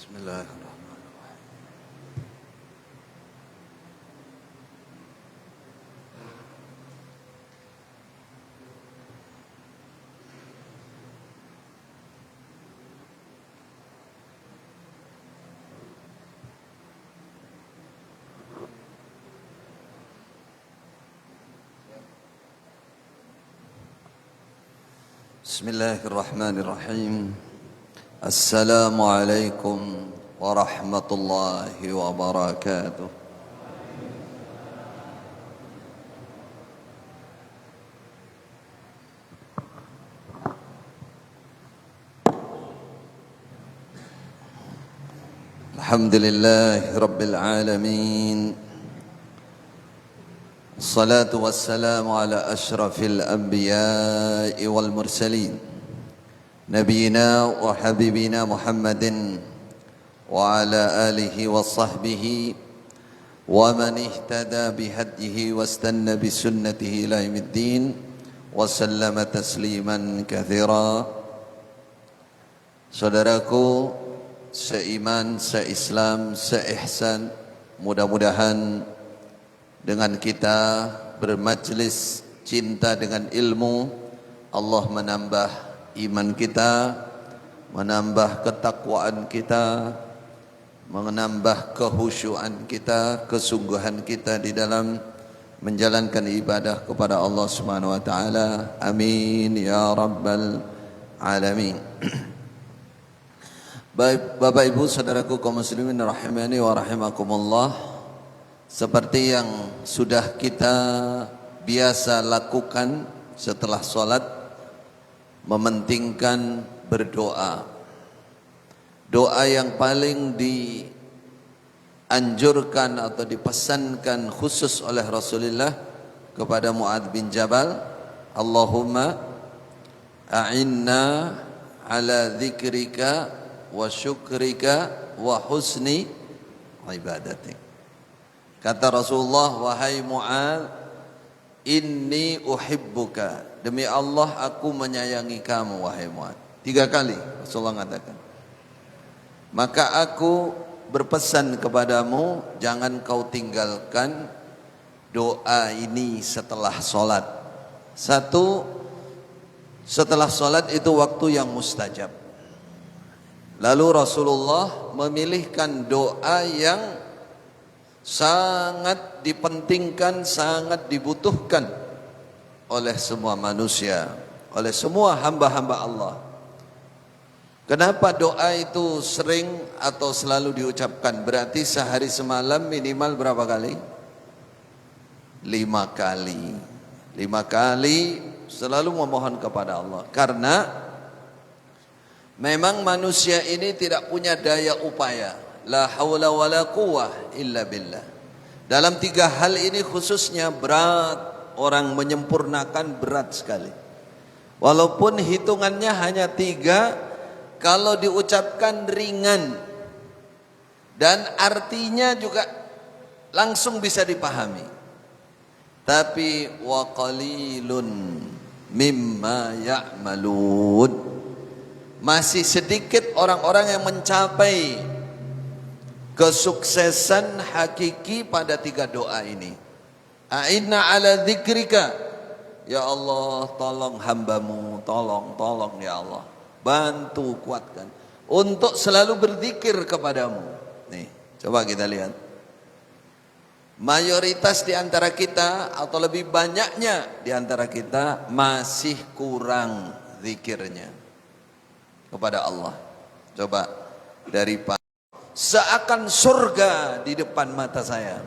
Bismillahirrahmanirrahim. Bismillahirrahmanirrahim. Assalamualaikum warahmatullahi wabarakatuh. Alhamdulillahi rabbil alamin. Assalatu wassalamu ala ashrafil anbiya'i wal mursalin Nabiina wa habibina Muhammadin wa ala alihi wa sahbihi wa man ihtada bihadihi wa istanna bisunnatihi ila yaumiddin wa sallama tasliman katsira. Saudaraku seiman, seislam, seihsan, mudah-mudahan dengan kita bermajlis cinta dengan ilmu, Allah menambah iman kita, menambah ketakwaan kita, menambah kehusyuan kita, kesungguhan kita di dalam menjalankan ibadah kepada Allah Subhanahu wa taala. Amin ya rabbal alamin. Baik Bapak Ibu saudaraku kaum muslimin rahimani wa rahimakumullah. Seperti yang sudah kita biasa lakukan setelah sholat, mementingkan berdoa. Doa yang paling dianjurkan atau dipesankan khusus oleh Rasulullah kepada Mu'adz bin Jabal, Allahumma a'inna ala dzikrika wa syukrika wa husni ibadatik. Kata Rasulullah, wahai Mu'adz, inni uhibbuka, demi Allah aku menyayangi kamu wahai Mu'adz. 3 kali Rasulullah mengatakan. Maka aku berpesan kepadamu, jangan kau tinggalkan doa ini setelah sholat. 1, setelah sholat itu waktu yang mustajab. Lalu Rasulullah memilihkan doa yang sangat dipentingkan, sangat dibutuhkan oleh semua manusia, oleh semua hamba-hamba Allah. Kenapa doa itu sering atau selalu diucapkan? Berarti sehari semalam minimal berapa kali? 5 kali. 5 kali selalu memohon kepada Allah. Karena memang manusia ini tidak punya daya upaya. La haula wa la quwwah illa billah. Dalam 3 hal ini khususnya berat, orang menyempurnakan berat sekali. Walaupun hitungannya hanya 3, kalau diucapkan ringan dan artinya juga langsung bisa dipahami. Tapi wa qalilun mimma ya'malun. Masih sedikit orang-orang yang mencapai kesuksesan hakiki pada 3 doa ini. A'inna ala dzikrika, ya Allah tolong hambamu, tolong ya Allah, bantu kuatkan untuk selalu berzikir kepadamu. Nih, coba kita lihat. Mayoritas di antara kita atau lebih banyaknya di antara kita masih kurang zikirnya kepada Allah. Coba dari seakan surga di depan mata saya.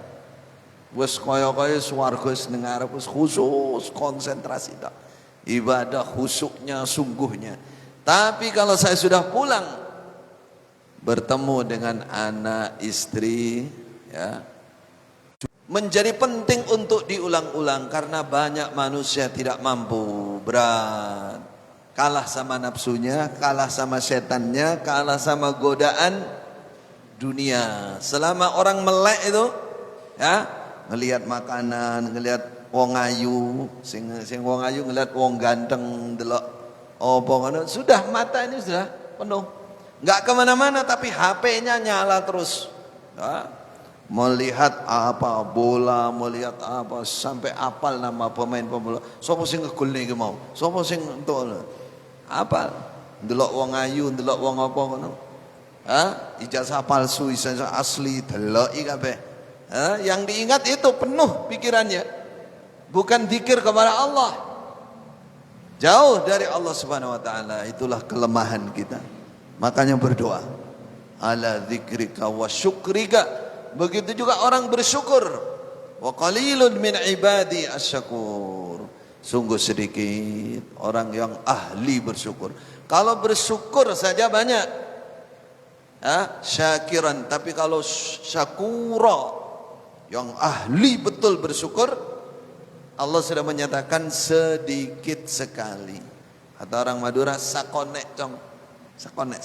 Wes kaya-kaya swarga wis ning arep, wis khusus konsentrasi tak. Ibadah khusyuknya sungguhnya. Tapi kalau saya sudah pulang bertemu dengan anak, istri, ya, menjadi penting untuk diulang-ulang karena banyak manusia tidak mampu, berat. Kalah sama nafsunya, kalah sama setannya, kalah sama godaan dunia. Selama orang melek itu, ya, ngelihat makanan, ngelihat wong ayu, sing wong ayu ngelihat wong ganteng delok apa ngono, sudah mata ini sudah penuh. nggak kemana-mana tapi HP-nya nyala terus. Nah, melihat apa bola, melihat apa sampai apal nama pemain pemula. Sopo sing ngegol niki mau? Sopo sing entuk? Apal. Ndelok wong ayu, ndelok wong apa ngono. Ijazah palsu, ijazah asli, deloki kabeh. Yang diingat itu penuh pikirannya. Bukan zikir kepada Allah. Jauh dari Allah Subhanahu wa taala. Itulah kelemahan kita. Makanya berdoa. Ala dzikrika wa syukrika. Begitu juga orang bersyukur. Wa qalilun min ibadi asyakur. Sungguh sedikit orang yang ahli bersyukur. Kalau bersyukur saja banyak. Syakiran, tapi kalau syakura yang ahli betul bersyukur, Allah sudah menyatakan sedikit sekali. Atau orang Madura sakonek cong. Sakonek.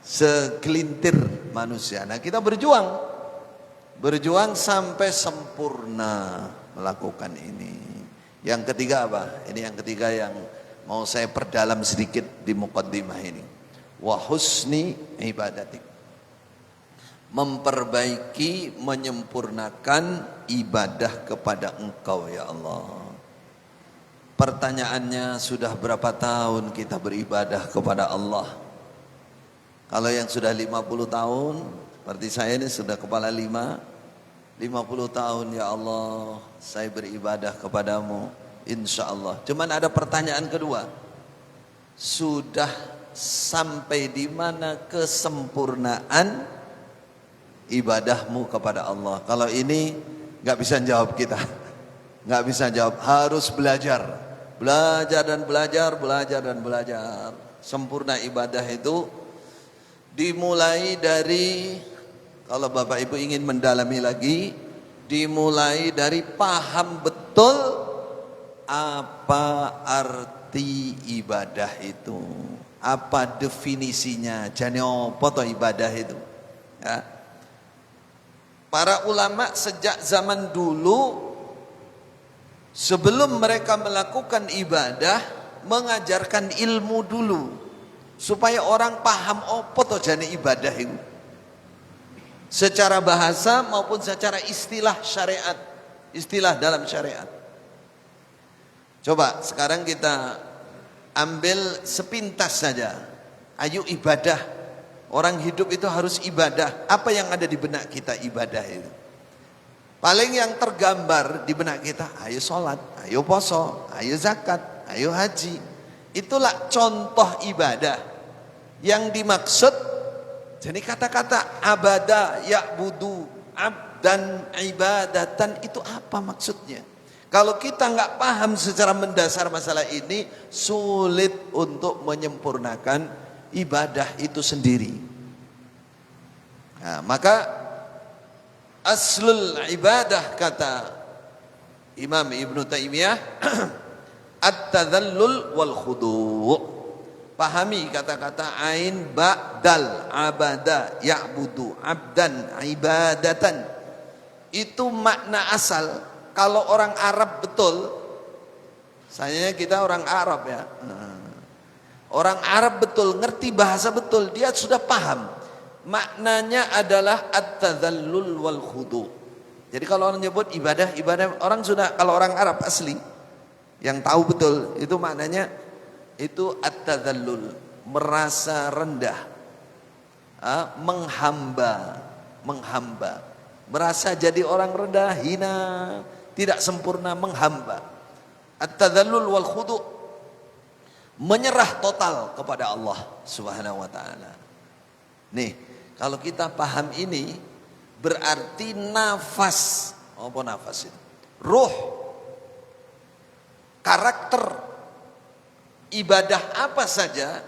Segelintir manusia. Nah, kita berjuang sampai sempurna melakukan ini. Yang ketiga apa? Ini yang ketiga yang mau saya perdalam sedikit di muqaddimah ini. Wa husni ibadatik. Memperbaiki, menyempurnakan ibadah kepada Engkau ya Allah. Pertanyaannya, sudah berapa tahun kita beribadah kepada Allah? Kalau yang sudah 50 tahun, seperti saya ini sudah kepala 50 tahun ya Allah, saya beribadah kepadamu, insya Allah. Cuman ada pertanyaan kedua, sudah sampai di mana kesempurnaan ibadahmu kepada Allah? Kalau ini nggak bisa jawab kita, nggak bisa jawab, harus belajar dan belajar. Sempurna ibadah itu dimulai dari, kalau Bapak Ibu ingin mendalami lagi, dimulai dari paham betul apa arti ibadah itu, apa definisinya, jane apa to ibadah itu. Ya. Para ulama sejak zaman dulu, sebelum mereka melakukan ibadah, mengajarkan ilmu dulu, supaya orang paham apa to jane ibadah itu, secara bahasa maupun secara istilah syariat, istilah dalam syariat. Coba sekarang kita ambil sepintas saja. Ayo ibadah. Orang hidup itu harus ibadah. Apa yang ada di benak kita ibadah itu? Paling yang tergambar di benak kita, ayo sholat, ayo poso, ayo zakat, ayo haji. Itulah contoh ibadah. Yang dimaksud, jadi kata-kata abada, ya'budu, abdan, ibadatan, itu apa maksudnya? Kalau kita nggak paham secara mendasar masalah ini, sulit untuk menyempurnakan ibadah itu sendiri. Nah, maka aslul ibadah, kata Imam Ibnu Taimiyah, at-tadhallul wal khudu'. Pahami kata-kata ain ba dal, abada ya'budu abdan ibadatan. Itu makna asal. Kalau orang Arab betul, sayangnya kita orang Arab ya. Orang Arab betul, ngerti bahasa betul, dia sudah paham. Maknanya adalah at-tadhallul wal khudu'. Jadi kalau orang nyebut ibadah, orang sudah, kalau orang Arab asli yang tahu betul, itu maknanya itu at-tadhallul, merasa rendah, menghamba, merasa jadi orang rendah, hina, tidak sempurna, menghamba. At-tadhallul wal khudu', menyerah total kepada Allah Subhanahu wa taala. Nih, kalau kita paham ini, berarti nafas, apa nafas itu? Ruh, karakter ibadah apa saja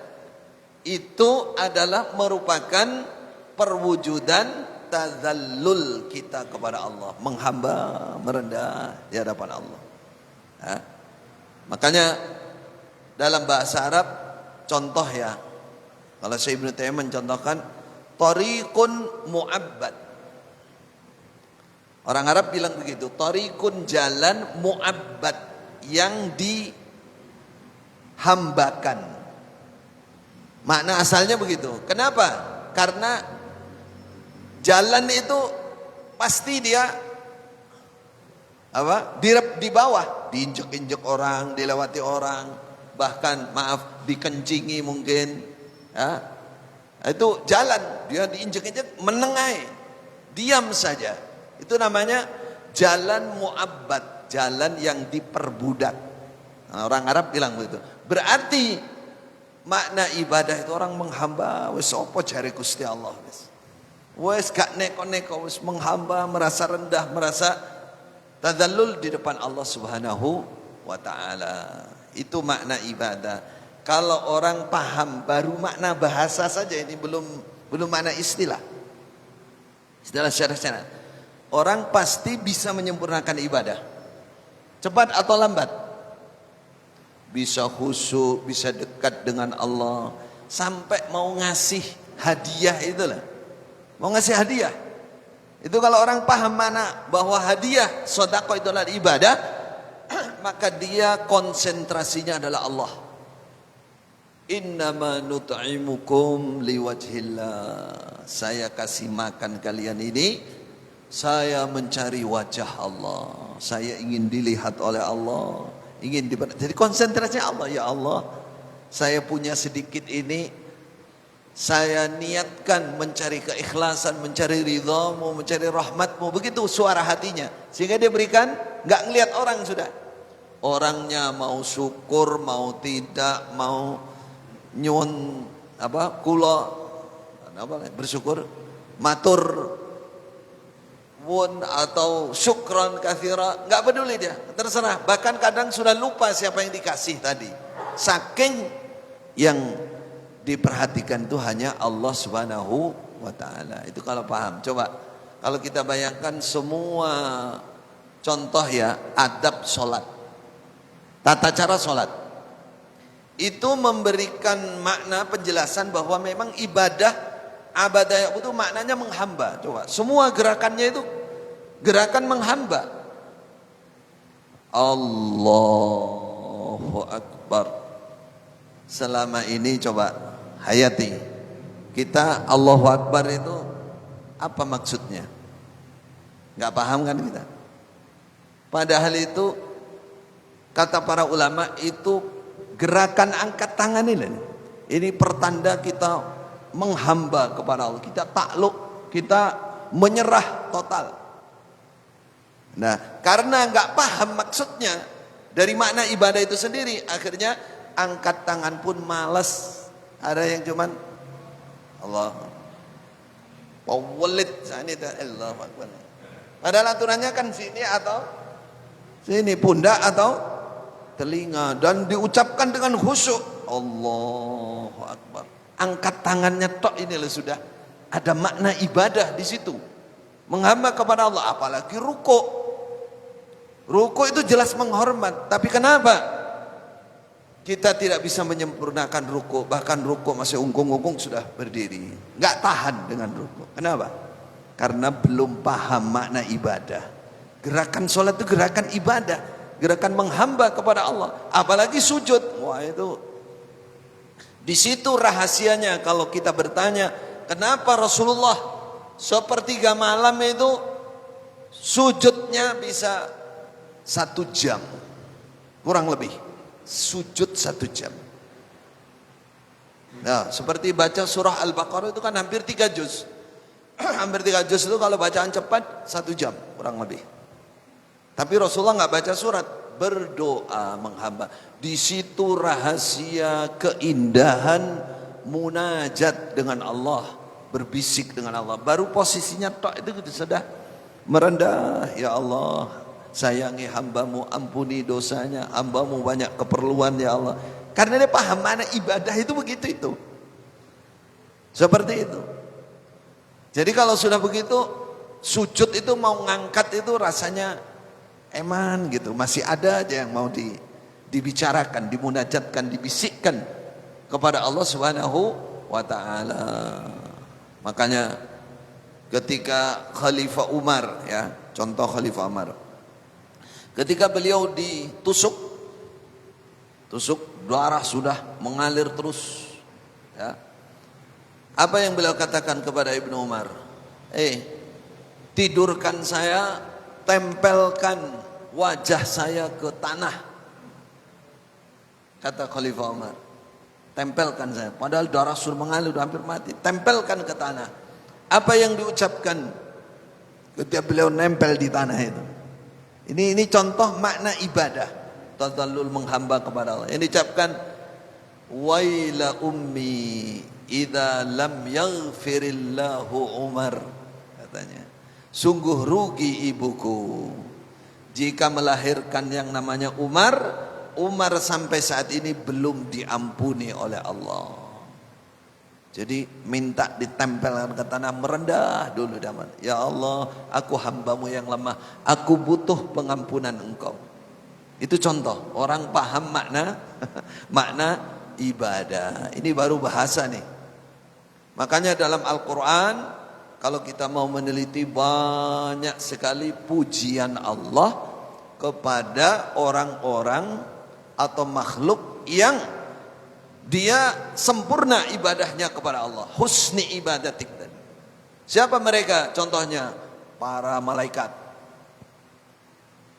itu adalah merupakan perwujudan tazallul kita kepada Allah, menghamba, merendah di hadapan Allah. Makanya dalam bahasa Arab, contoh ya, kalau Syekh Ibnu Taimiyah mencontohkan tariqun mu'abbad. Orang Arab bilang begitu, tariqun, jalan, mu'abbad, yang dihambakan. Makna asalnya begitu. Kenapa? Karena jalan itu pasti dia di bawah, diinjek-injek orang, dilewati orang, bahkan maaf dikencingi mungkin, ya. Itu jalan, dia diinjek-injek, menengai, diam saja. Itu namanya jalan mu'abbad, jalan yang diperbudak. Nah, orang Arab bilang begitu. Berarti makna ibadah itu orang menghamba, wis opo jare Gusti Allah, wis gak neko-neko, wis menghamba, merasa rendah, merasa tadzallul di depan Allah Subhanahu wa taala. Itu makna ibadah. Kalau orang paham baru makna bahasa saja, ini belum makna istilah. Istilah syarah-syarah. Orang pasti bisa menyempurnakan ibadah. Cepat atau lambat. Bisa khusyuk, bisa dekat dengan Allah, sampai mau ngasih hadiah itulah. Mau ngasih hadiah. Itu kalau orang paham mana bahwa hadiah sedekah itu adalah ibadah, maka dia konsentrasinya adalah Allah. Innama nut'imukum liwajhillah. Saya kasih makan kalian ini, saya mencari wajah Allah. Saya ingin dilihat oleh Allah, ingin jadi konsentrasinya Allah. Ya Allah, saya punya sedikit ini, saya niatkan mencari keikhlasan, mencari ridhamu, mencari rahmatmu. Begitu suara hatinya, sehingga dia berikan, nggak ngelihat orang sudah. Orangnya mau syukur, mau tidak, mau nyuwun kula bersyukur, matur wun atau syukran katsira, nggak peduli dia, terserah. Bahkan kadang sudah lupa siapa yang dikasih tadi, saking yang diperhatikan itu hanya Allah Subhanahu wa taala. Itu kalau paham. Coba kalau kita bayangkan semua contoh ya, adab sholat, tata cara sholat, itu memberikan makna penjelasan bahwa memang ibadah itu maknanya menghamba. Coba semua gerakannya itu gerakan menghamba. Allahu Akbar. Selama ini coba hayati, kita Allahu Akbar itu apa maksudnya? Gak paham kan kita? Padahal itu kata para ulama itu gerakan angkat tangan ini pertanda kita menghamba kepada Allah, kita takluk, kita menyerah total. Nah, karena gak paham maksudnya dari makna ibadah itu sendiri, akhirnya angkat tangan pun malas. Ada yang cuman Allah Walid sani Allahu Akbar. Padahal aturannya kan sini atau sini, pundak atau telinga, dan diucapkan dengan khusyuk. Allahu Akbar. Angkat tangannya tok ini sudah ada makna ibadah di situ. Menghamba kepada Allah, apalagi ruku. Ruku itu jelas menghormat, tapi kenapa kita tidak bisa menyempurnakan ruku? Bahkan ruku masih ungkung-ungkung sudah berdiri, nggak tahan dengan ruku. Kenapa? Karena belum paham makna ibadah. Gerakan sholat itu gerakan ibadah, gerakan menghamba kepada Allah. Apalagi sujud, wah itu di situ rahasianya. Kalau kita bertanya, kenapa Rasulullah sepertiga malam itu sujudnya bisa 1 jam kurang lebih, sujud 1 jam. Nah, seperti baca surah Al-Baqarah itu kan hampir 3 juz. Hampir 3 juz itu kalau bacaan cepat 1 jam kurang lebih. Tapi Rasulullah nggak baca surat, berdoa menghamba. Di situ rahasia keindahan munajat dengan Allah, berbisik dengan Allah. Baru posisinya tok itu sudah merendah. Ya Allah, sayangi hambamu, ampuni dosanya, hambamu banyak keperluan ya Allah. Karena dia paham mana ibadah itu begitu itu. Seperti itu. Jadi kalau sudah begitu, sujud itu mau ngangkat itu rasanya eman gitu. Masih ada aja yang mau dibicarakan, dimunajatkan, dibisikkan kepada Allah Subhanahu wa taala. Makanya ketika Khalifah Umar ya, contoh Khalifah Umar, ketika beliau ditusuk darah sudah mengalir terus, Ya. Apa yang beliau katakan kepada Ibnu Umar? Tidurkan saya, tempelkan wajah saya ke tanah. Kata Khalifah Umar, tempelkan saya. Padahal darah sudah mengalir, hampir mati. Tempelkan ke tanah. Apa yang diucapkan ketika beliau nempel di tanah itu? Ini contoh makna ibadah. Tadallul menghamba kepada Allah. Yang diucapkan, waila ummi idza lam yaghfirillahu Umar, katanya. Sungguh rugi ibuku jika melahirkan yang namanya Umar sampai saat ini belum diampuni oleh Allah. Jadi minta ditempelkan ke tanah, merendah dulu daman. Ya Allah, aku hambamu yang lemah, aku butuh pengampunan engkau. Itu contoh orang paham makna ibadah. Ini baru bahasa nih. Makanya dalam Al-Quran, kalau kita mau meneliti, banyak sekali pujian Allah kepada orang-orang atau makhluk yang dia sempurna ibadahnya kepada Allah. Husni ibadatik. Siapa mereka? Contohnya para malaikat.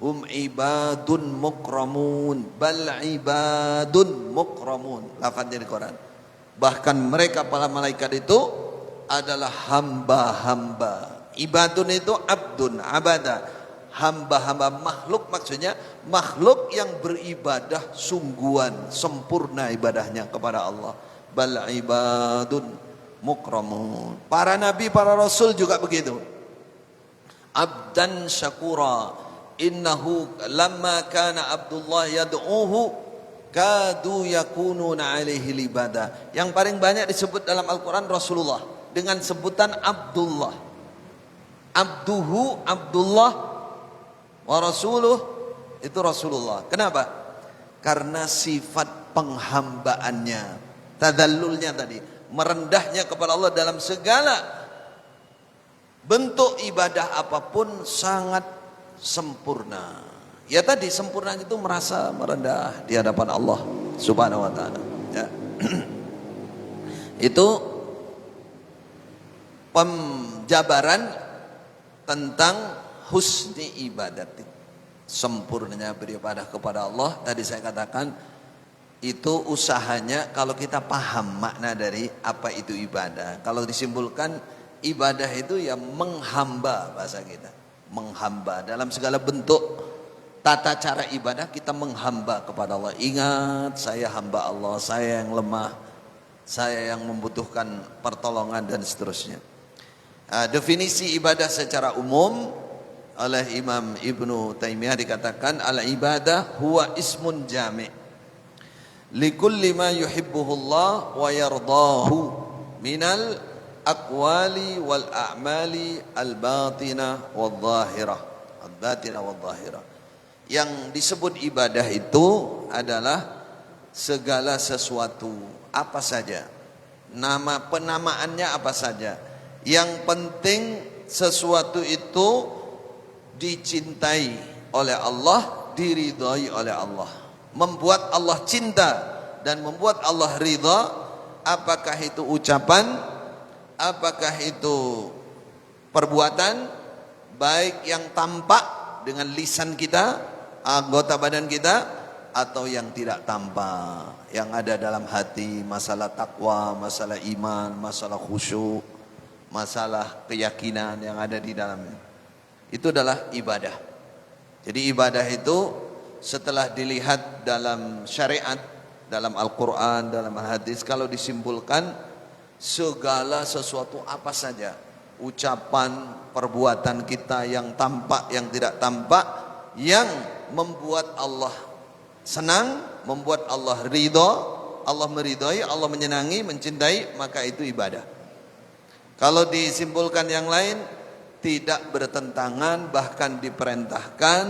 Hum ibadun mukramun, bal ibadun mukramun. Lafadznya di Quran. Bahkan mereka para malaikat itu adalah hamba-hamba. Ibadun itu abdun, abada. Hamba-hamba, makhluk maksudnya makhluk yang beribadah sungguhan, sempurna ibadahnya kepada Allah. Bal ibadun mukramun. Para nabi, para rasul juga begitu. Abdan syakura, innahu lamma kana Abdullah yad'uhu kadu yakununa alaihi libadah. Yang paling banyak disebut dalam Al-Quran Rasulullah dengan sebutan Abdullah. Abduhu Abdullah wa rasuluh, itu Rasulullah. Kenapa? Karena sifat penghambaannya, tadallulnya tadi, merendahnya kepada Allah dalam segala bentuk ibadah apapun sangat sempurna. Ya tadi sempurnanya itu merasa merendah di hadapan Allah Subhanahu wa taala. Ya. Itu penjabaran tentang husni ibadati, sempurnanya beribadah kepada Allah. Tadi saya katakan itu usahanya kalau kita paham makna dari apa itu ibadah. Kalau disimpulkan, ibadah itu ya menghamba, bahasa kita, menghamba dalam segala bentuk tata cara ibadah. Kita menghamba kepada Allah. Ingat, saya hamba Allah, saya yang lemah, saya yang membutuhkan pertolongan dan seterusnya. Definisi ibadah secara umum oleh Imam Ibnu Taimiyah dikatakan, al-ibadah huwa ismun jami' likulli ma yuhibbuhullah wa yardahu minal aqwali wal a'mali al-batinah wal zahirah. Al-batinah wal zahirah. Yang disebut ibadah itu adalah segala sesuatu, apa saja, nama penamaannya apa saja. Yang penting sesuatu itu dicintai oleh Allah, diridhai oleh Allah, membuat Allah cinta dan membuat Allah ridha. Apakah itu ucapan, apakah itu perbuatan, baik yang tampak dengan lisan kita, anggota badan kita, atau yang tidak tampak, yang ada dalam hati, masalah takwa, masalah iman, masalah khusyuk, masalah keyakinan yang ada di dalamnya. Itu adalah ibadah. Jadi ibadah itu setelah dilihat dalam syariat, dalam Al-Quran, dalam hadis, kalau disimpulkan segala sesuatu apa saja, ucapan, perbuatan kita yang tampak, yang tidak tampak, yang membuat Allah senang, membuat Allah ridho, Allah meridhoi, Allah menyenangi, mencintai, maka itu ibadah. Kalau disimpulkan yang lain, tidak bertentangan, bahkan diperintahkan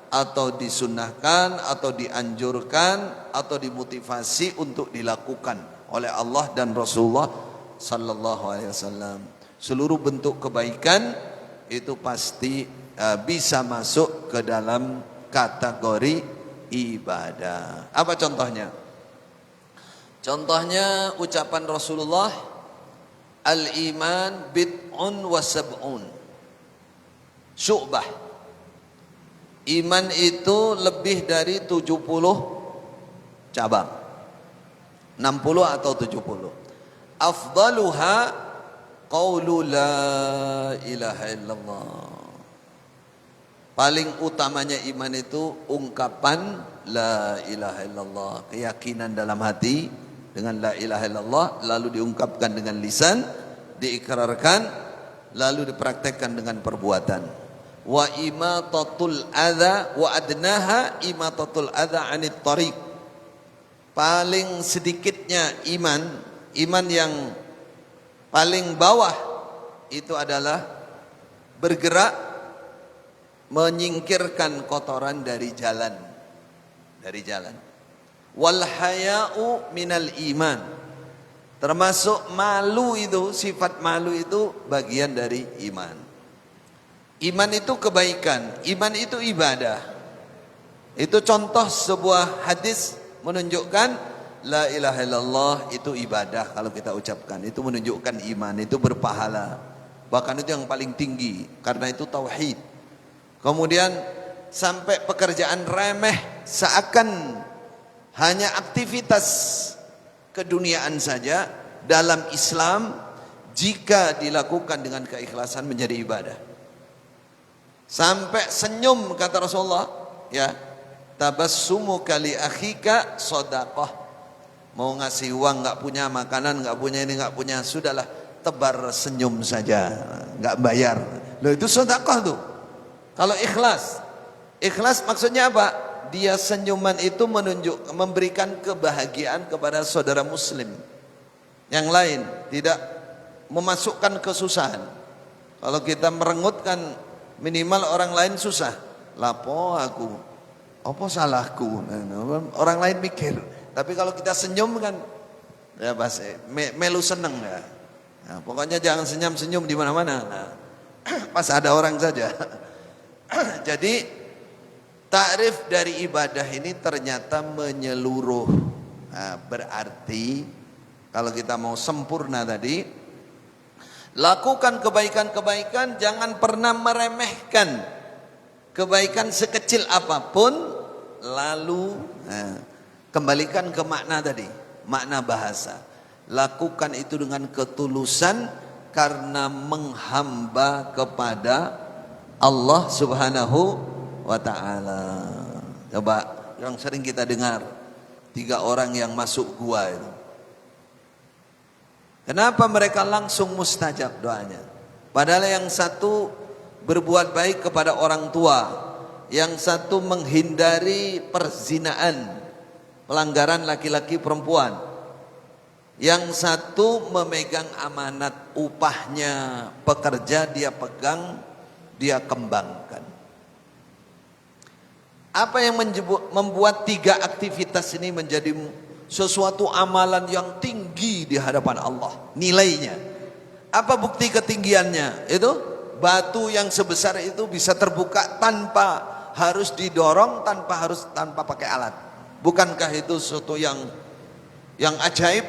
atau disunnahkan atau dianjurkan atau dimotivasi untuk dilakukan oleh Allah dan Rasulullah sallallahu alaihi wasallam. Seluruh bentuk kebaikan itu pasti bisa masuk ke dalam kategori ibadah. Apa contohnya? Contohnya ucapan Rasulullah, al-iman bid'un wa sab'un syu'bah. Iman itu lebih dari 70 cabang, 60 atau 70. Afdaluha qaulu la ilaha illallah. Paling utamanya iman itu ungkapan la ilaha illallah, keyakinan dalam hati dengan la ilaha illallah, lalu diungkapkan dengan lisan, diikrarkan, lalu dipraktekkan dengan perbuatan. Wa imatatul adza wa adnaha imatatul adza 'anit thariq. Paling sedikitnya iman yang paling bawah itu adalah bergerak menyingkirkan kotoran dari jalan. Wal haya'u minal iman. Termasuk malu itu, sifat malu itu bagian dari iman. Iman itu kebaikan, iman itu ibadah. Itu contoh sebuah hadis menunjukkan la ilaha illallah itu ibadah. Kalau kita ucapkan itu menunjukkan iman, itu berpahala. Bahkan itu yang paling tinggi, karena itu tauhid. Kemudian sampai pekerjaan remeh seakan hanya aktivitas keduniaan saja, dalam Islam jika dilakukan dengan keikhlasan menjadi ibadah. Sampai senyum kata Rasulullah, ya, tabassumu kali akhika shadaqah. Mau ngasih uang nggak punya, makanan nggak punya, ini nggak punya, sudahlah tebar senyum saja, nggak bayar. Loh itu sedekah tuh. Kalau ikhlas maksudnya apa? Dia senyuman itu memberikan kebahagiaan kepada saudara muslim yang lain, tidak memasukkan kesusahan. Kalau kita merengutkan, minimal orang lain susah. Lapo aku, apa salahku? Orang lain mikir. Tapi kalau kita senyum kan, ya pasti melu seneng ya. Nah, pokoknya jangan senyum-senyum di mana-mana. Nah, pas ada orang saja. Jadi takrif dari ibadah ini ternyata menyeluruh. Nah, berarti kalau kita mau sempurna tadi, lakukan kebaikan-kebaikan, jangan pernah meremehkan kebaikan sekecil apapun. Lalu kembalikan ke makna tadi, makna bahasa. Lakukan itu dengan ketulusan karena menghamba kepada Allah subhanahu wa ta'ala. Coba yang sering kita dengar, 3 orang yang masuk gua itu. Kenapa mereka langsung mustajab doanya? Padahal yang satu berbuat baik kepada orang tua, yang satu menghindari perzinaan, pelanggaran laki-laki perempuan, yang satu memegang amanat, upahnya pekerja dia pegang, dia kembangkan. Apa yang membuat 3 aktivitas ini menjadi sesuatu amalan yang tinggi di hadapan Allah? Nilainya apa? Bukti ketinggiannya itu batu yang sebesar itu bisa terbuka tanpa harus didorong, tanpa pakai alat. Bukankah itu sesuatu yang ajaib?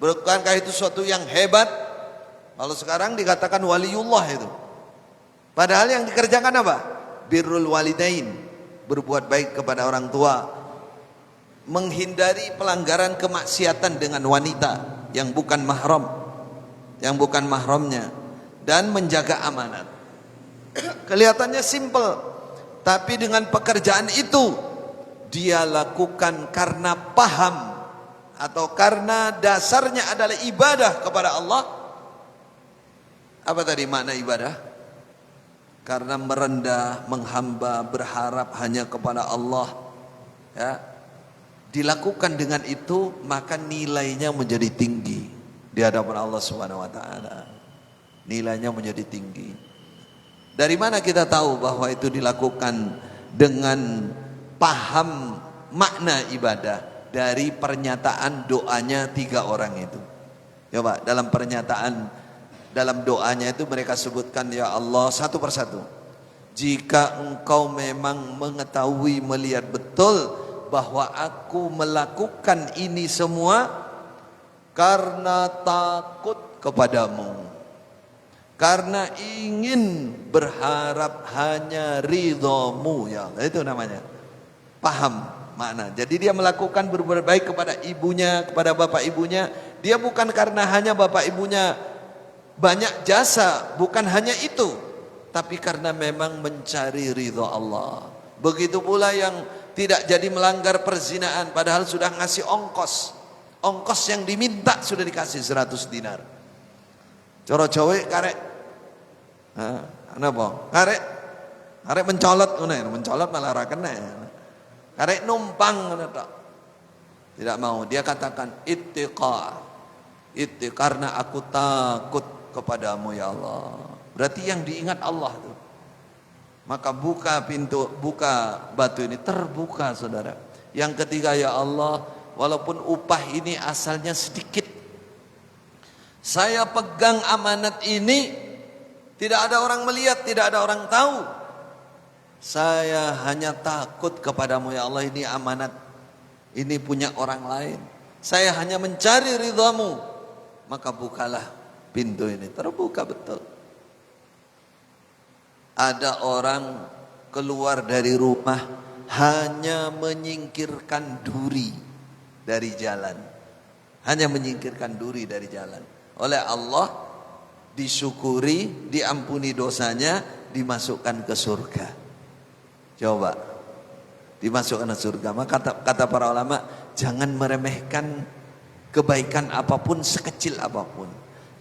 Bukankah itu sesuatu yang hebat? Kalau sekarang dikatakan waliullah itu. Padahal yang dikerjakan apa? Birrul walidain, berbuat baik kepada orang tua, menghindari pelanggaran kemaksiatan dengan wanita yang bukan mahramnya, dan menjaga amanat. Kelihatannya simple, tapi dengan pekerjaan itu dia lakukan karena paham atau karena dasarnya adalah ibadah kepada Allah. Apa tadi makna ibadah? Karena merendah, menghamba, berharap hanya kepada Allah, ya. Dilakukan dengan itu, maka nilainya menjadi tinggi di hadapan Allah Subhanahu wa taala. Nilainya menjadi tinggi. Dari mana kita tahu bahwa itu dilakukan dengan paham makna ibadah? Dari pernyataan doanya 3 orang itu. Coba dalam doanya itu mereka sebutkan, ya Allah, satu persatu, jika engkau memang mengetahui, melihat betul bahwa aku melakukan ini semua karena takut kepadamu, karena ingin berharap hanya ridhamu ya Allah. Itu namanya paham makna. Jadi dia melakukan berbuat baik kepada ibunya, kepada bapak ibunya, dia bukan karena hanya bapak ibunya banyak jasa, bukan hanya itu, tapi karena memang mencari ridha Allah. Begitu pula yang tidak jadi melanggar perzinaan padahal sudah ngasih ongkos yang diminta sudah dikasih 100 dinar. Coro cowek karek apa? Karek mencolot mencolot malah ra kena. Karek numpang tidak mau. Dia katakan ittiqa karena aku takut kepadamu ya Allah. Berarti yang diingat Allah tuh. Maka buka pintu, buka batu ini, terbuka saudara. Yang ketiga, ya Allah, walaupun upah ini asalnya sedikit, saya pegang amanat ini, tidak ada orang melihat, tidak ada orang tahu. Saya hanya takut kepadamu ya Allah, ini amanat, ini punya orang lain. Saya hanya mencari ridhamu, maka bukalah pintu ini. Terbuka betul. Ada orang keluar dari rumah hanya menyingkirkan duri dari jalan. Hanya menyingkirkan duri dari jalan. Oleh Allah disyukuri, diampuni dosanya, dimasukkan ke surga. Coba, dimasukkan ke surga. Maka kata para ulama, jangan meremehkan kebaikan apapun, sekecil apapun.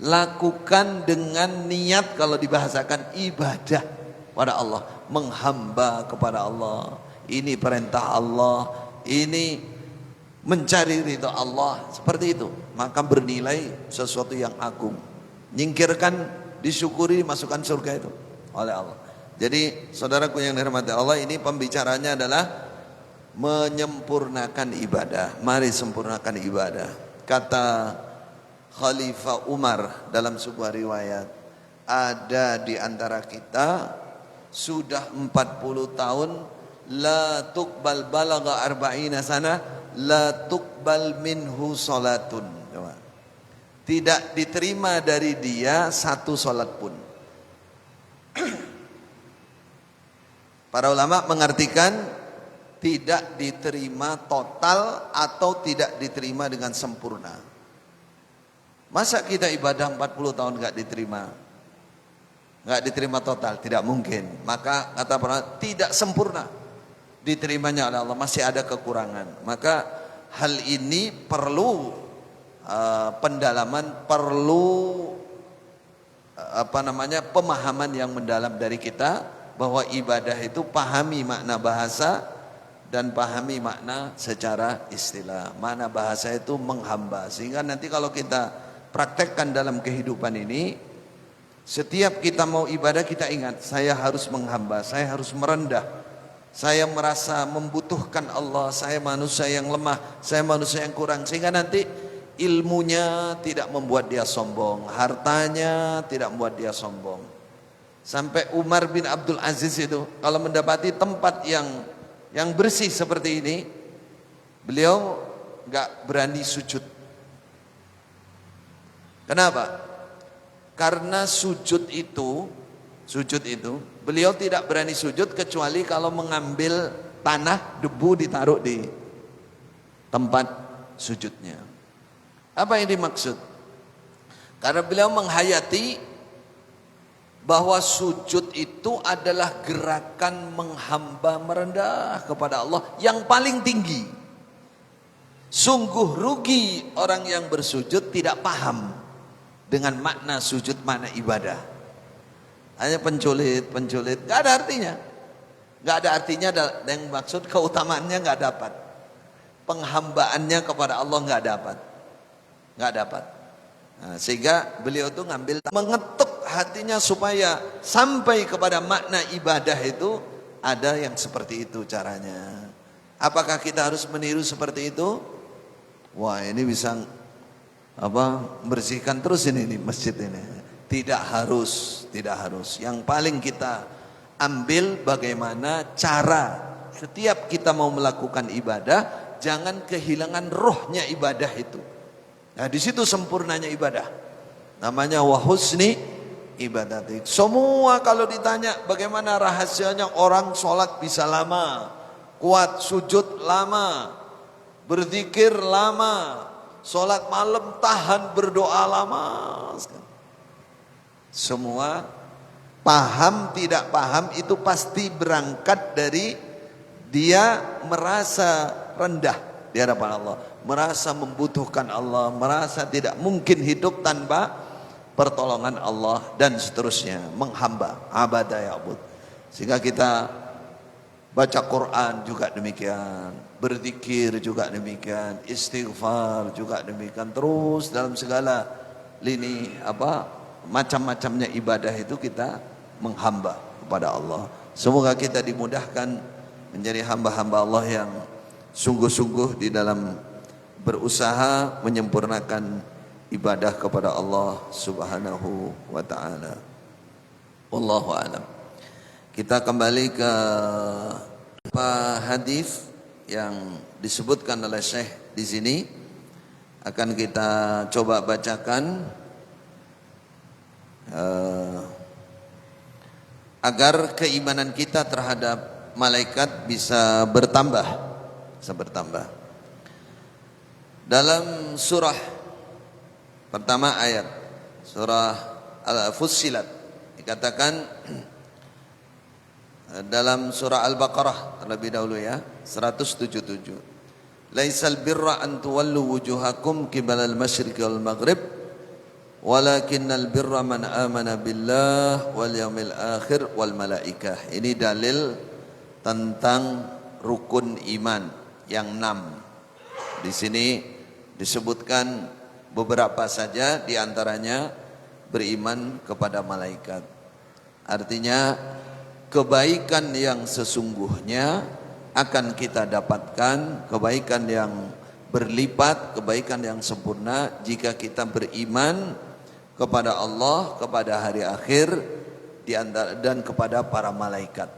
Lakukan dengan niat, kalau dibahasakan ibadah pada Allah, menghamba kepada Allah. Ini perintah Allah, ini mencari ridha Allah, seperti itu. Maka bernilai sesuatu yang agung. Nyingkirkan, disyukuri, masukkan surga itu oleh Allah. Jadi saudaraku yang dirahmati Allah, ini pembicaranya adalah menyempurnakan ibadah. Mari sempurnakan ibadah. Kata Khalifah Umar dalam sebuah riwayat, ada di antara kita sudah 40 tahun la tuqbal balagha arba'ina sana la tuqbal minhu salatun. Tidak diterima dari dia satu salat pun. Para ulama mengartikan tidak diterima total atau tidak diterima dengan sempurna. Masa kita ibadah 40 tahun enggak diterima? Enggak diterima total, tidak mungkin. Maka kata para tidak sempurna diterimanya oleh Allah, masih ada kekurangan. Maka hal ini perlu pendalaman, perlu pemahaman yang mendalam dari kita, bahwa ibadah itu pahami makna bahasa dan pahami makna secara istilah. Makna bahasa itu menghamba, sehingga nanti kalau kita praktekkan dalam kehidupan ini, setiap kita mau ibadah kita ingat, saya harus menghamba, saya harus merendah, saya merasa membutuhkan Allah, saya manusia yang lemah, saya manusia yang kurang. Sehingga nanti ilmunya tidak membuat dia sombong, hartanya tidak membuat dia sombong. Sampai Umar bin Abdul Aziz itu kalau mendapati tempat yang bersih seperti ini, beliau gak berani sujud. Kenapa? Karena sujud itu beliau tidak berani sujud kecuali kalau mengambil tanah, debu ditaruh di tempat sujudnya. Apa yang dimaksud? Karena beliau menghayati bahwa sujud itu adalah gerakan menghamba, merendah kepada Allah yang paling tinggi. Sungguh rugi orang yang bersujud tidak paham dengan makna sujud, makna ibadah. Hanya penculit, gak ada artinya. Gak ada artinya, yang maksud keutamaannya gak dapat. Penghambaannya kepada Allah gak dapat. Nah, sehingga beliau tuh mengetuk hatinya supaya sampai kepada makna ibadah itu ada yang seperti itu caranya. Apakah kita harus meniru seperti itu? Wah, ini bisa bersihkan terus ini masjid ini. Tidak harus. Yang paling kita ambil bagaimana cara setiap kita mau melakukan ibadah, jangan kehilangan rohnya ibadah itu. Nah, di situ sempurnanya ibadah. Namanya wahusni ibadatik. Semua kalau ditanya bagaimana rahasianya orang sholat bisa lama, kuat sujud lama, berzikir lama, sholat malam tahan berdoa lama. Semua paham tidak paham itu pasti berangkat dari dia merasa rendah di hadapan Allah, merasa membutuhkan Allah, merasa tidak mungkin hidup tanpa pertolongan Allah dan seterusnya, menghamba, abada ya'bud. Sehingga kita baca Quran juga demikian, berzikir juga demikian, istighfar juga demikian, terus dalam segala lini macam-macamnya ibadah itu kita menghamba kepada Allah. Semoga kita dimudahkan menjadi hamba-hamba Allah yang sungguh-sungguh di dalam berusaha menyempurnakan ibadah kepada Allah Subhanahu wa taala. Wallahu a'lam. Kita kembali ke hadis yang disebutkan oleh Syekh di sini, akan kita coba bacakan agar keimanan kita terhadap malaikat bisa bertambah, Dalam surah pertama ayat surah Al-Fussilat dikatakan, dalam surah Al-Baqarah terlebih dahulu ya, 177. Laisal birra an tuwallu wujuhakum qibalal masyriqi wal maghrib walakinnal birra man amana billah wal yaumil akhir wal malaikah. Ini dalil tentang rukun iman yang 6. Di sini disebutkan beberapa saja, di antaranya beriman kepada malaikat. Artinya kebaikan yang sesungguhnya akan kita dapatkan, kebaikan yang berlipat, kebaikan yang sempurna jika kita beriman kepada Allah, kepada hari akhir, dan kepada para malaikat.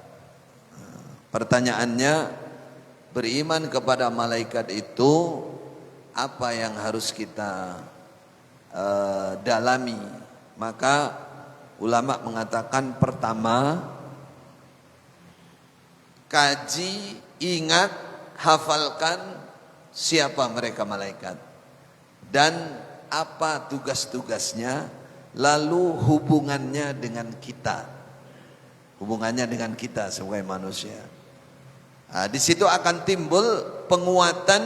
Pertanyaannya, beriman kepada malaikat itu apa yang harus kita dalami? Maka ulama mengatakan, pertama, kaji, ingat, hafalkan siapa mereka malaikat dan apa tugas-tugasnya, lalu hubungannya dengan kita, sebagai manusia. Nah, di situ akan timbul penguatan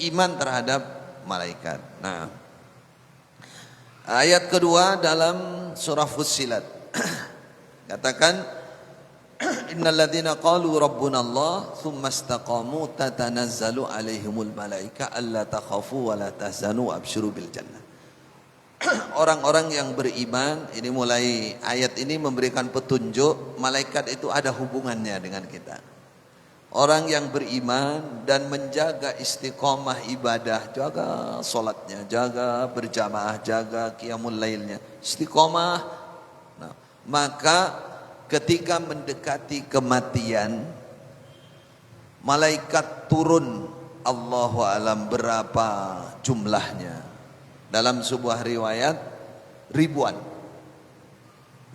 iman terhadap malaikat. Nah, ayat kedua dalam surah Fussilat katakan, innal ladzina qalu rabbuna Allah tsumma istaqamu tatanazzalu alaihimul malaika alla takhafu wa la tahzanu absyiru bil jannah. Orang-orang yang beriman, ini mulai ayat ini memberikan petunjuk malaikat itu ada hubungannya dengan kita. Orang yang beriman dan menjaga istiqomah ibadah, jaga solatnya, jaga berjamaah, jaga qiyamul lailnya, istiqomah. Nah, maka ketika mendekati kematian, malaikat turun, Allahu alam berapa jumlahnya. Dalam sebuah riwayat ribuan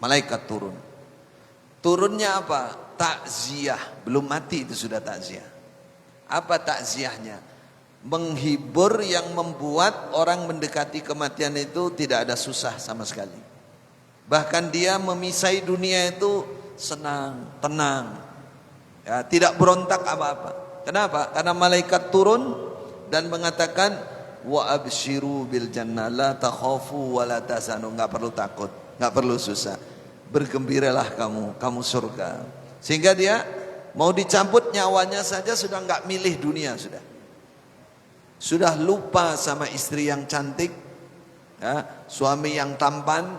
malaikat turun. Turunnya apa? Takziah, belum mati itu sudah takziah. Apa takziahnya? Menghibur yang membuat orang mendekati kematian itu tidak ada susah sama sekali. Bahkan dia memisai dunia itu senang, tenang, ya, tidak berontak apa-apa. Kenapa? Karena malaikat turun dan mengatakan, wa absyiru bil jannah la takhafu wa la tahzanu, enggak perlu takut, enggak perlu susah. Bergembiralah kamu surga. Sehingga dia mau dicabut nyawanya saja sudah enggak milih dunia, sudah lupa sama istri yang cantik, ya, suami yang tampan,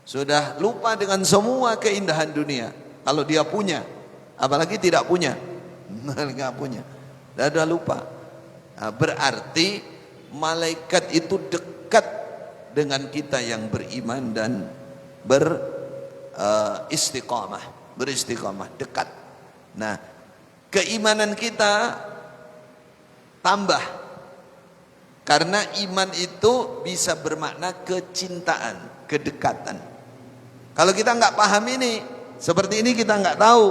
sudah lupa dengan semua keindahan dunia. Kalau dia punya, apalagi tidak punya, enggak punya, sudah lupa. Nah, berarti malaikat itu dekat dengan kita yang beriman dan beristiqamah, dekat. Nah, keimanan kita tambah. Karena iman itu bisa bermakna kecintaan, kedekatan. Kalau kita nggak paham ini, seperti ini kita nggak tahu,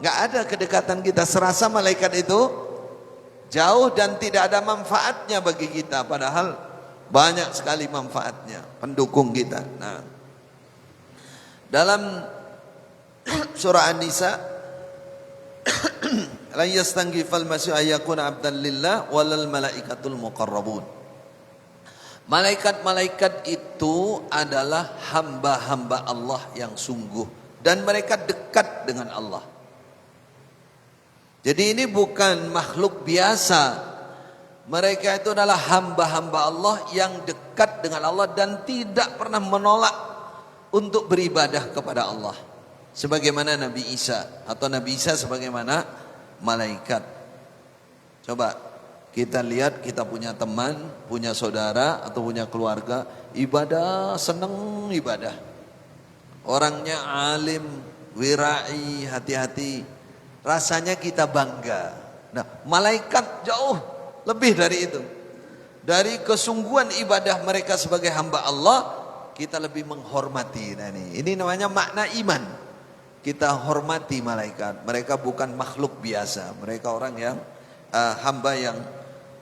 nggak ada kedekatan kita, serasa malaikat itu jauh dan tidak ada manfaatnya bagi kita, padahal banyak sekali manfaatnya, pendukung kita. Nah, dalam surah An-Nisa, la yastanghifal masih ayakuna abdan lillah walal malaikatul muqarrabun. Malaikat-malaikat itu adalah hamba-hamba Allah yang sungguh, dan mereka dekat dengan Allah. Jadi ini bukan makhluk biasa. Mereka itu adalah hamba-hamba Allah yang dekat dengan Allah dan tidak pernah menolak untuk beribadah kepada Allah. Sebagaimana Nabi Isa, atau Nabi Isa sebagaimana malaikat. Coba kita lihat, kita punya teman, punya saudara atau punya keluarga, ibadah, seneng ibadah. Orangnya alim, wirai, hati-hati. Rasanya kita bangga. Nah, malaikat jauh lebih dari itu. Dari kesungguhan ibadah mereka sebagai hamba Allah, kita lebih menghormati. Nah, ini namanya makna iman. Kita hormati malaikat. Mereka bukan makhluk biasa. Mereka orang yang hamba yang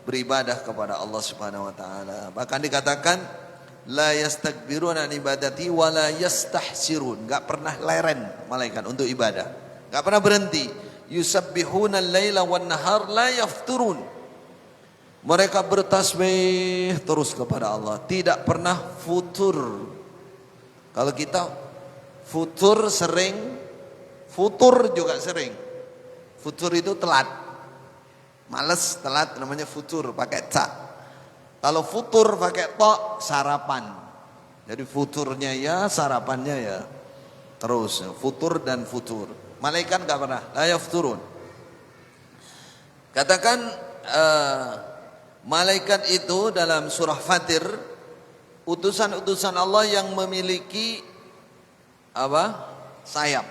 beribadah kepada Allah Subhanahu wa taala. Bahkan dikatakan la yastakbiruna an ibadati wa la yastahsirun. Enggak pernah leren malaikat untuk ibadah. Enggak pernah berhenti. Yusabbihuna al-laila wan nahar la yafturun. Mereka bertasbih terus kepada Allah, tidak pernah futur. Kalau kita futur sering, futur juga sering. Futur itu telat. Males, telat, namanya futur, pakai ca. Kalau futur pakai to, sarapan. Jadi futurnya ya, sarapannya ya. Terus futur dan futur. Malaikat enggak pernah, la yafturun. Katakan malaikat itu dalam surah Fatir, utusan-utusan Allah yang memiliki apa? Sayap.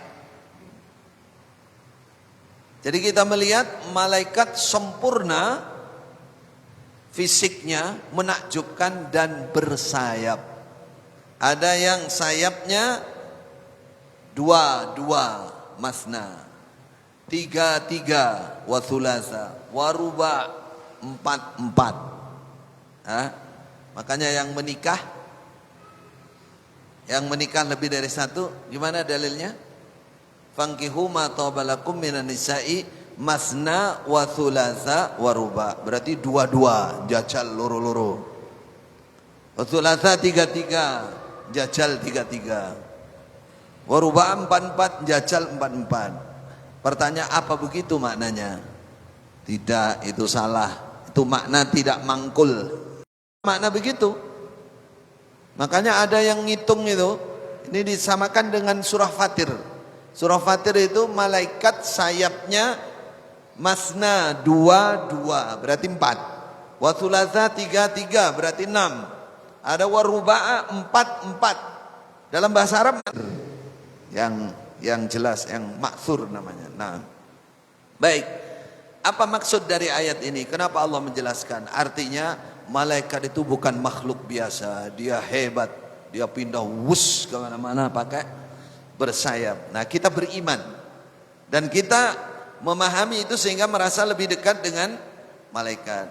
Jadi kita melihat malaikat sempurna, fisiknya menakjubkan dan bersayap. Ada yang sayapnya dua, masna, tiga, wa thulatha, wa ruba, empat. Makanya yang menikah lebih dari satu, gimana dalilnya? Fankihu ma tabalakum minan nisa'i masna wa thulatha wa ruba. Berarti dua, jajal loro. Wa thulatha tiga, jajal tiga. Wa ruba empat, jajal empat. Pertanyaan, apa begitu maknanya? Tidak, itu salah. Itu makna tidak mangkul. Makna begitu. Makanya ada yang ngitung itu, ini disamakan dengan surah Fatir. Surah Fatir itu malaikat sayapnya masna dua, berarti 4. Wa thulatha tiga, berarti 6. Ada waruba'a 4. Dalam bahasa Arab yang jelas, yang maksur namanya. Nah, baik. Apa maksud dari ayat ini? Kenapa Allah menjelaskan? Artinya malaikat itu bukan makhluk biasa. Dia hebat. Dia pindah wus kemana-mana pakai bersayap. Nah, kita beriman dan kita memahami itu sehingga merasa lebih dekat dengan malaikat.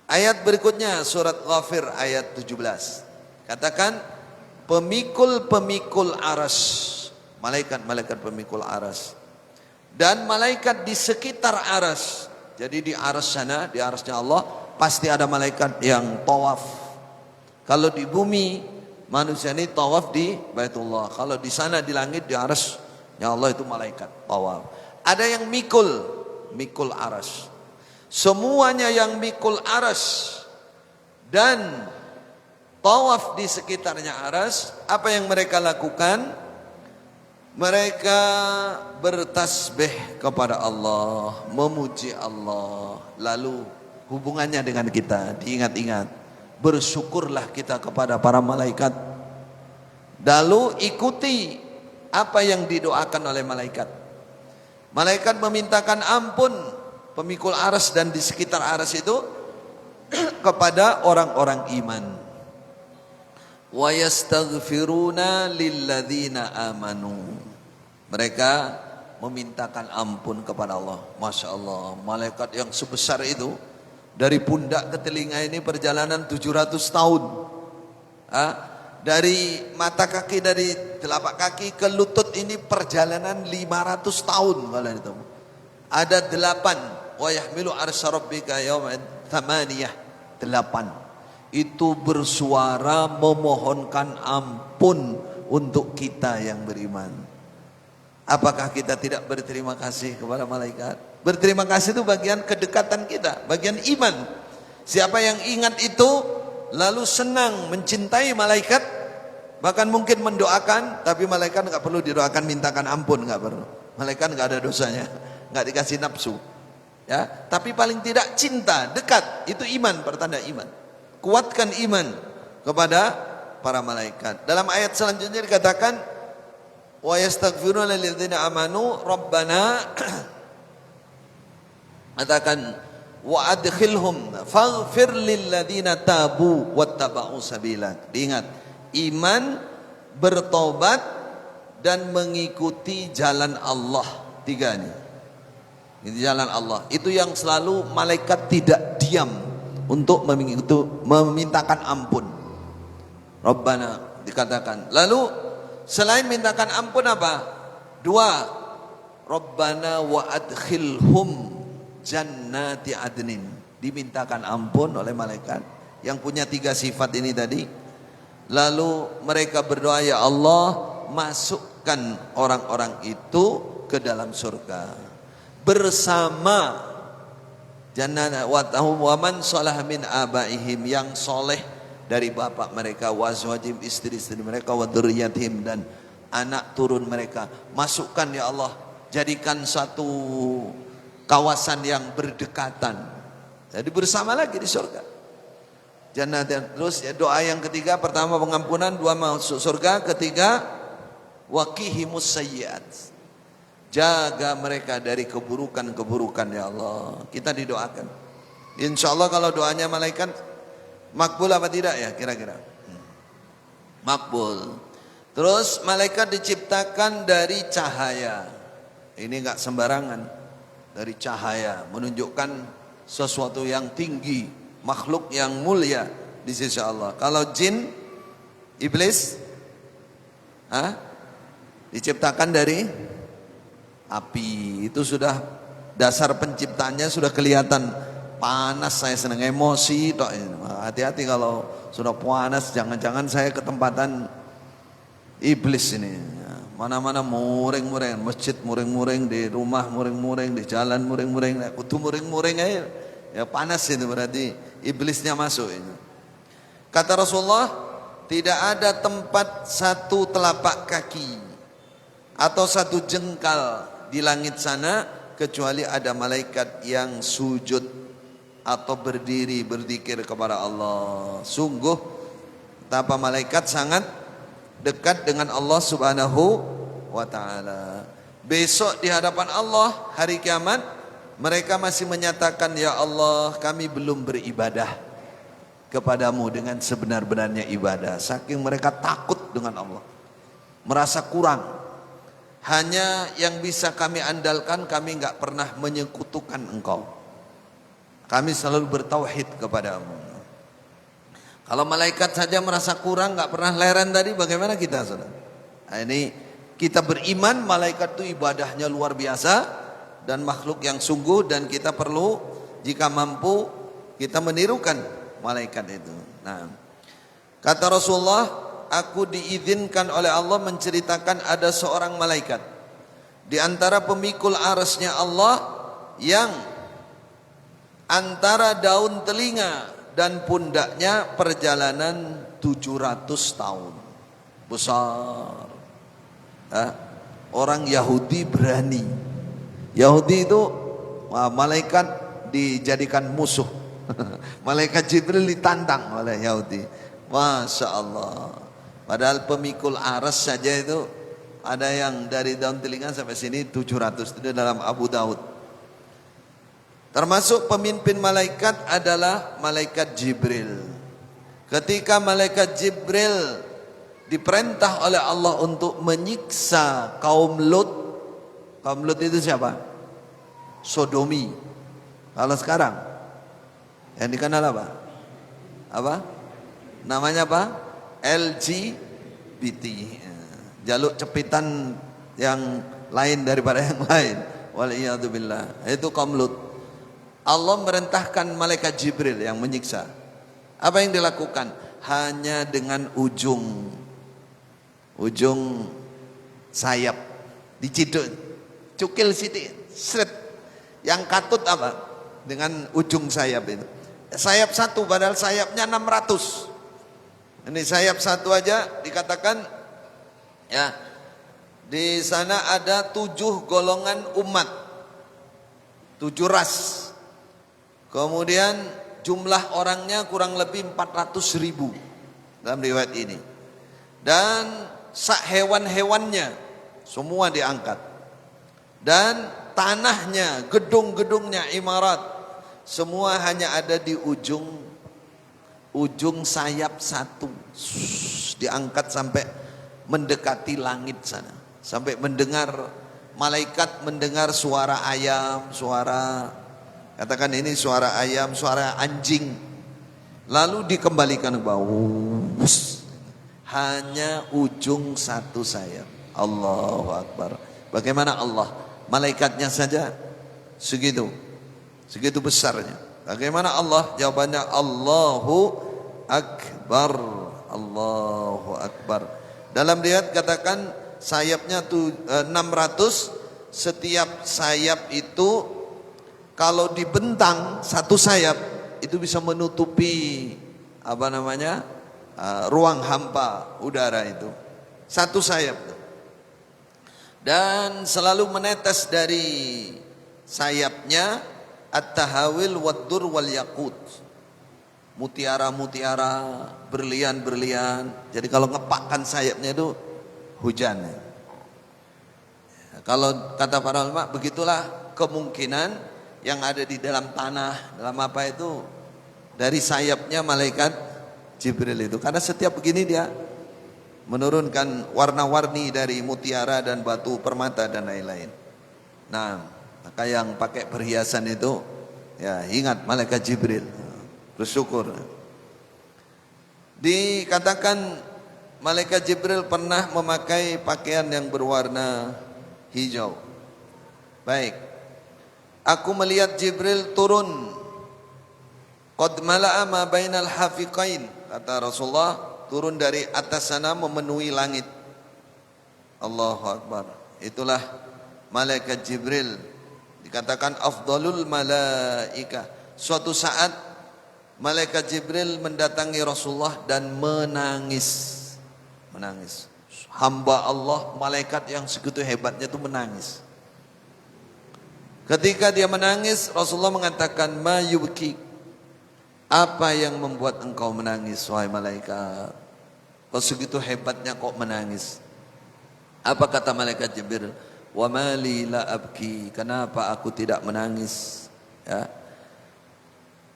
Ayat berikutnya surat Ghafir ayat 17. Katakan pemikul aras, malaikat pemikul aras, dan malaikat di sekitar aras. Jadi di aras sana, di arasnya Allah pasti ada malaikat yang tawaf. Kalau di bumi manusia ini tawaf di Baitullah. Kalau di sana di langit di arasnya Allah itu malaikat tawaf. Ada yang mikul aras. Semuanya yang mikul aras dan tawaf di sekitarnya aras, apa yang mereka lakukan? Mereka bertasbih kepada Allah, memuji Allah. Lalu hubungannya dengan kita diingat-ingat. Bersyukurlah kita kepada para malaikat. Lalu ikuti apa yang didoakan oleh malaikat. Malaikat memintakan ampun pemikul aras dan di sekitar aras itu kepada orang-orang iman. Wa yastaghfiruna lilladzina amanu. Mereka memintakan ampun kepada Allah. Masya Allah, malaikat yang sebesar itu dari pundak ke telinga ini perjalanan 700 tahun. Dari mata kaki, dari telapak kaki ke lutut ini perjalanan 500 tahun kalau itu. Ada 8. Wa yahmilu arsy rabbika yawman thamaniyah. 8. Itu bersuara memohonkan ampun untuk kita yang beriman. Apakah kita tidak berterima kasih kepada malaikat? Berterima kasih itu bagian kedekatan kita, bagian iman. Siapa yang ingat itu lalu senang mencintai malaikat, bahkan mungkin mendoakan, tapi malaikat nggak perlu didoakan mintakan ampun, nggak perlu. Malaikat nggak ada dosanya, nggak dikasih nafsu, ya. Tapi paling tidak cinta, dekat, itu iman, pertanda iman. Kuatkan iman kepada para malaikat. Dalam ayat selanjutnya dikatakan, wa yastaghfiruna lilladzina amanu rabbana, katakan wa adkhilhum faghfir lilladzina tabu wattaba'u sabilak. Diingat, iman, bertobat dan mengikuti jalan Allah. 3 ini. Itu jalan Allah. Itu yang selalu malaikat tidak diam untuk memintakan ampun. Rabbana dikatakan. Lalu selain mintakan ampun apa? 2. Rabbana wa adkhilhum jannati adnin. Dimintakan ampun oleh malaikat yang punya 3 sifat ini tadi. Lalu mereka berdoa, ya Allah, masukkan orang-orang itu ke dalam surga bersama jannah wa man salaha min abaihim, yang soleh dari bapak mereka, wa azwajim, istri-istri mereka, wa dzurriyyatihim, dan anak turun mereka. Masukkan ya Allah, jadikan satu kawasan yang berdekatan. Jadi bersama lagi di surga. Jannah. Terus ya, doa yang ketiga, pertama pengampunan, 2 masuk surga, ketiga waqihimus sayyiat. Jaga mereka dari keburukan-keburukan ya Allah. Kita didoakan. Insya Allah kalau doanya malaikat makbul apa tidak ya kira-kira? Makbul. Terus malaikat diciptakan dari cahaya. Ini enggak sembarangan. Dari cahaya, menunjukkan sesuatu yang tinggi, makhluk yang mulia di sisi Allah. Kalau jin, iblis, diciptakan dari api. Itu sudah dasar penciptanya sudah kelihatan panas. Saya senang emosi. Hati-hati kalau sudah panas, jangan-jangan saya ketempatan iblis ini. Mana-mana muring-muring, masjid muring-muring, di rumah muring-muring, di jalan muring-muring, kudu muring-muring aja. Ya panas itu berarti iblisnya masuk ini. Kata Rasulullah, tidak ada tempat satu telapak kaki atau satu jengkal di langit sana kecuali ada malaikat yang sujud atau berdiri berzikir kepada Allah. Sungguh betapa malaikat sangat dekat dengan Allah Subhanahu wa taala. Besok di hadapan Allah hari kiamat, mereka masih menyatakan, ya Allah, kami belum beribadah kepadamu dengan sebenar-benarnya ibadah. Saking mereka takut dengan Allah, merasa kurang. Hanya yang bisa kami andalkan, kami enggak pernah menyekutukan engkau. Kami selalu bertauhid kepadamu. Kalau malaikat saja merasa kurang, enggak pernah leren tadi, bagaimana kita, saudara? Nah, ini kita beriman malaikat itu ibadahnya luar biasa dan makhluk yang sungguh, dan kita perlu jika mampu kita menirukan malaikat itu. Nah, kata Rasulullah, aku diizinkan oleh Allah menceritakan ada seorang malaikat di antara pemikul arasnya Allah yang antara daun telinga dan pundaknya perjalanan 700 tahun. Besar. Orang Yahudi berani. Yahudi itu malaikat dijadikan musuh. Malaikat Jibril ditantang oleh Yahudi. Masya Allah. Padahal pemikul aras saja itu ada yang dari daun telinga sampai sini 700, itu dalam Abu Daud. Termasuk pemimpin malaikat adalah malaikat Jibril. Ketika malaikat Jibril diperintah oleh Allah untuk menyiksa kaum Lut. Kaum Lut itu siapa? Sodomi. Kalau sekarang yang dikenal apa? Apa? Namanya apa? LGBT. Jaluk cepitan yang lain daripada yang lain. Waliyadzubillah. Itu kaum Lut. Allah merintahkan malaikat Jibril yang menyiksa. Apa yang dilakukan? Hanya dengan ujung sayap diciduk, cukil sidik, seret. Yang katut apa? Dengan ujung sayap itu. Sayap satu padahal sayapnya 600. Ini sayap satu aja dikatakan ya, di sana ada 7 golongan umat, 7 ras. Kemudian jumlah orangnya kurang lebih 400.000 dalam riwayat ini. Dan hewan-hewannya semua diangkat. Dan tanahnya, gedung-gedungnya, imarat semua hanya ada di ujung sayap satu. Diangkat sampai mendekati langit sana. Sampai malaikat mendengar suara ayam, katakan ini suara ayam, suara anjing. Lalu dikembalikan ke bawah. Hanya ujung satu sayap. Allahu Akbar. Bagaimana Allah? Malaikatnya saja segitu besarnya. Bagaimana Allah? Jawabannya Allahu Akbar. Allahu Akbar. Dalam riwayat katakan sayapnya 600. Setiap sayap itu kalau dibentang satu sayap itu bisa menutupi ruang hampa udara itu. Satu sayap. Dan selalu menetes dari sayapnya at-tahawil wad-dur wal yaqut. Mutiara-mutiara, berlian-berlian. Jadi kalau ngepakkan sayapnya itu hujan. Kalau kata para ulama, begitulah kemungkinan yang ada di dalam tanah, dalam apa itu, dari sayapnya malaikat Jibril itu. Karena setiap begini dia menurunkan warna-warni dari mutiara dan batu permata dan lain-lain. Nah, maka yang pakai perhiasan itu ya ingat malaikat Jibril, bersyukur. Dikatakan malaikat Jibril pernah memakai pakaian yang berwarna hijau. Baik, aku melihat Jibril turun. Qad mala'a ma bainal hafiqain, kata Rasulullah, turun dari atas sana memenuhi langit. Allahu Akbar. Itulah malaikat Jibril, dikatakan afdalul malaika. Suatu saat malaikat Jibril mendatangi Rasulullah dan menangis. Hamba Allah, malaikat yang segitu hebatnya itu menangis. Ketika dia menangis, Rasulullah mengatakan, ma yubki, apa yang membuat engkau menangis wahai malaikat? Kau segitu hebatnya kok menangis? Apa kata malaikat Jibril? Wa ma li la abki, kenapa aku tidak menangis? Ya.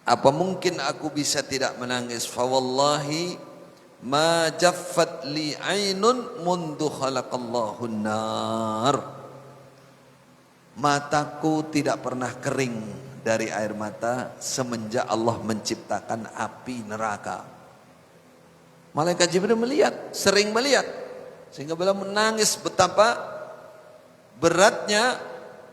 Apa mungkin aku bisa tidak menangis? Fa wallahi ma jaffat li ainun mundu khalaqallahu nar. Mataku tidak pernah kering dari air mata semenjak Allah menciptakan api neraka. Malaikat Jibril melihat, sering melihat, sehingga beliau menangis betapa beratnya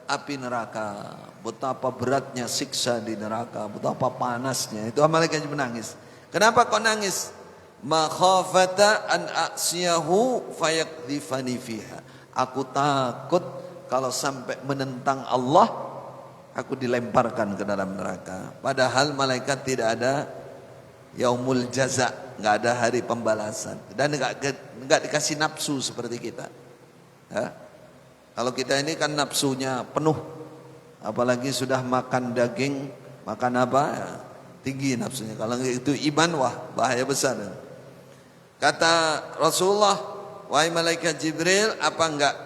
api neraka, betapa beratnya siksa di neraka, betapa panasnya. Itu malaikat Jibril menangis. Kenapa kau nangis? Makhafata an a'siyahu fayakdhifani fiha. Aku takut kalau sampai menentang Allah, aku dilemparkan ke dalam neraka. Padahal malaikat tidak ada yaumul jaza, nggak ada hari pembalasan, dan nggak dikasih nafsu seperti kita. Ya? Kalau kita ini kan nafsunya penuh, apalagi sudah makan daging, makan apa, ya, tinggi nafsunya. Kalau itu iman, wah bahaya besar. Kata Rasulullah, wahai malaikat Jibril, apa enggak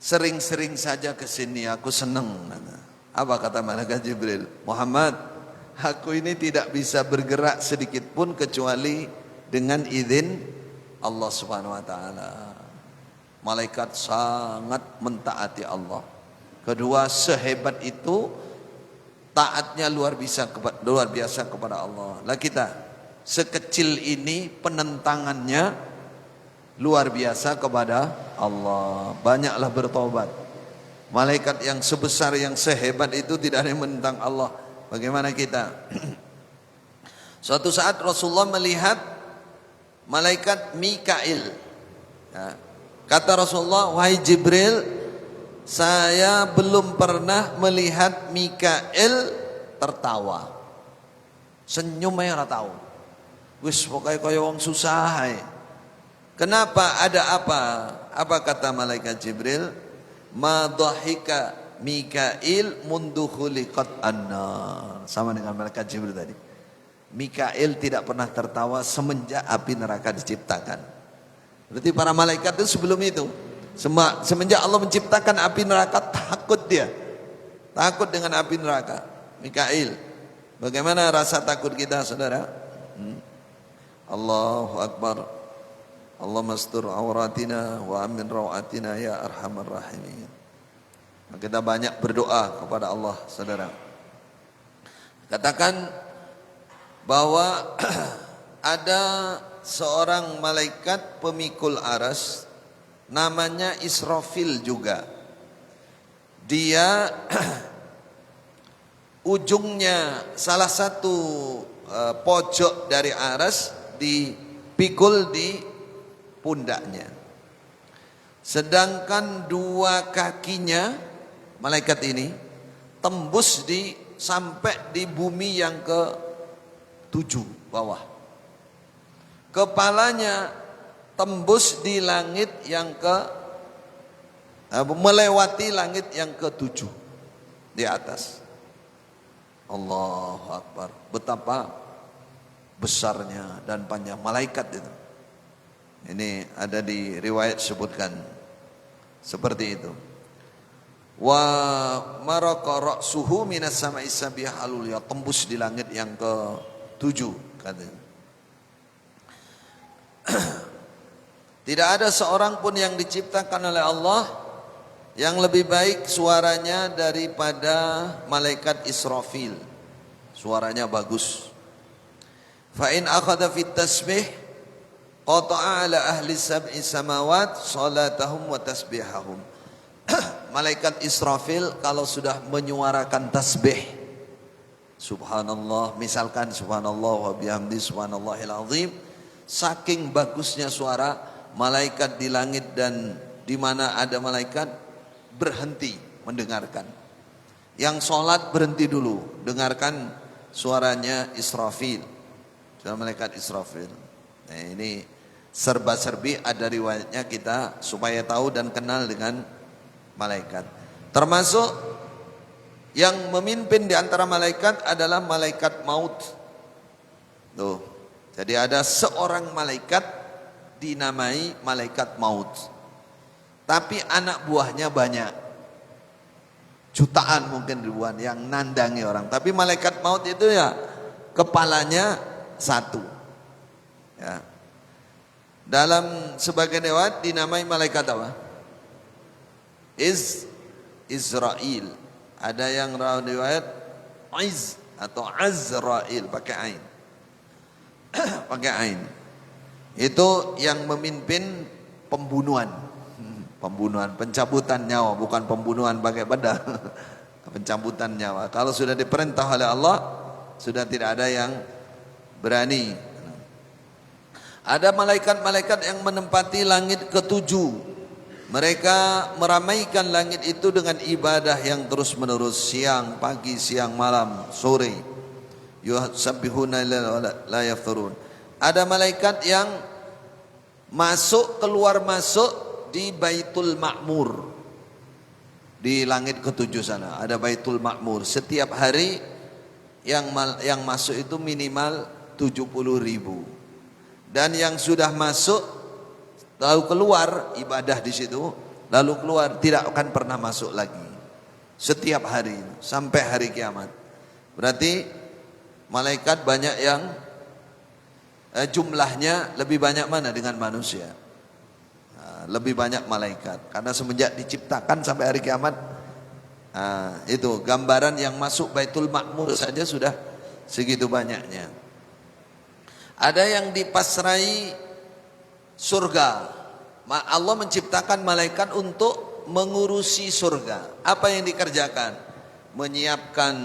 sering-sering saja ke sini, aku senang. Apa kata malaikat Jibril? Muhammad, aku ini tidak bisa bergerak sedikit pun kecuali dengan izin Allah Subhanahu wa taala. Malaikat sangat mentaati Allah. Kedua, sehebat itu taatnya luar biasa kepada Allah. Lah kita sekecil ini penentangannya luar biasa kepada Allah. Banyaklah bertobat. Malaikat yang sebesar, yang sehebat itu tidak ada yang menentang Allah. Bagaimana kita? Suatu saat Rasulullah melihat malaikat Mikail. Ya. Kata Rasulullah, wahai Jibril, saya belum pernah melihat Mikail tertawa. Senyum aja ora tahu. Wis pokoke kaya wong susah ae. Kenapa? Ada apa? Apa kata malaikat Jibril? Ma dhahika Mikail mundu khuliqat annar. Sama dengan malaikat Jibril tadi. Mikail tidak pernah tertawa semenjak api neraka diciptakan. Berarti para malaikat itu sebelum itu, semenjak Allah menciptakan api neraka, takut dia. Takut dengan api neraka. Mikail. Bagaimana rasa takut kita, saudara? Allahu Akbar. Allah mastur auratina wa amin rawatina ya arhamar rahimin. Kita banyak berdoa kepada Allah, saudara. Katakan bahwa ada seorang malaikat pemikul aras, namanya Israfil juga. Dia ujungnya salah satu pojok dari aras dipikul di pundaknya. Sedangkan dua kakinya malaikat ini tembus sampai di bumi yang ke-7 bawah. Kepalanya tembus di langit yang melewati langit yang ke-7 di atas. Allahu Akbar. Betapa besarnya dan panjang malaikat itu. Ini ada di riwayat sebutkan seperti itu. Wa maraka ra'suhu minas sama'i sabih alulya, tembus di langit yang ke-7 katanya. Tidak ada seorang pun yang diciptakan oleh Allah yang lebih baik suaranya daripada malaikat Israfil. Suaranya bagus. Fa in akhadha fit tasbih qata'a ala ahli sab'i samawat salatahum wa tasbihahum. Malaikat Israfil kalau sudah menyuarakan tasbih, subhanallah, misalkan subhanallah wa bihamdi subhanallahil azim, saking bagusnya suara malaikat di langit dan di mana ada malaikat berhenti mendengarkan. Yang sholat berhenti dulu, dengarkan suaranya Israfil, suara malaikat Israfil. Nah, ini serba-serbi ada riwayatnya kita supaya tahu dan kenal dengan malaikat. Termasuk yang memimpin di antara malaikat adalah malaikat maut. Tuh. Jadi ada seorang malaikat dinamai malaikat maut. Tapi anak buahnya banyak. Jutaan mungkin ribuan yang nandangi orang. Tapi malaikat maut itu ya kepalanya satu. Ya. Dalam sebagian riwayat dinamai malaikat apa? Israel. Ada yang riwayat atau Azrail pakai ain. Pakai ain. Itu yang memimpin pembunuhan. Pembunuhan, pencabutan nyawa, bukan pembunuhan pakai pedang. Pencabutan nyawa. Kalau sudah diperintah oleh Allah, sudah tidak ada yang berani. Ada malaikat-malaikat yang menempati langit ke-7. Mereka meramaikan langit itu dengan ibadah yang terus menerus, siang, pagi, siang, malam, sore. Yusabbihuna la yafturun. Ada malaikat yang masuk keluar masuk di Baitul Ma'mur. Di langit ke-7 sana ada Baitul Ma'mur. Setiap hari yang masuk itu minimal 70.000. Dan yang sudah masuk lalu keluar ibadah di situ, lalu keluar tidak akan pernah masuk lagi. Setiap hari sampai hari kiamat. Berarti malaikat banyak yang jumlahnya lebih banyak mana dengan manusia? Lebih banyak malaikat. Karena semenjak diciptakan sampai hari kiamat, itu gambaran yang masuk Baitul Ma'mur saja sudah segitu banyaknya. Ada yang dipasrai surga. Allah menciptakan malaikat untuk mengurusi surga. Apa yang dikerjakan? Menyiapkan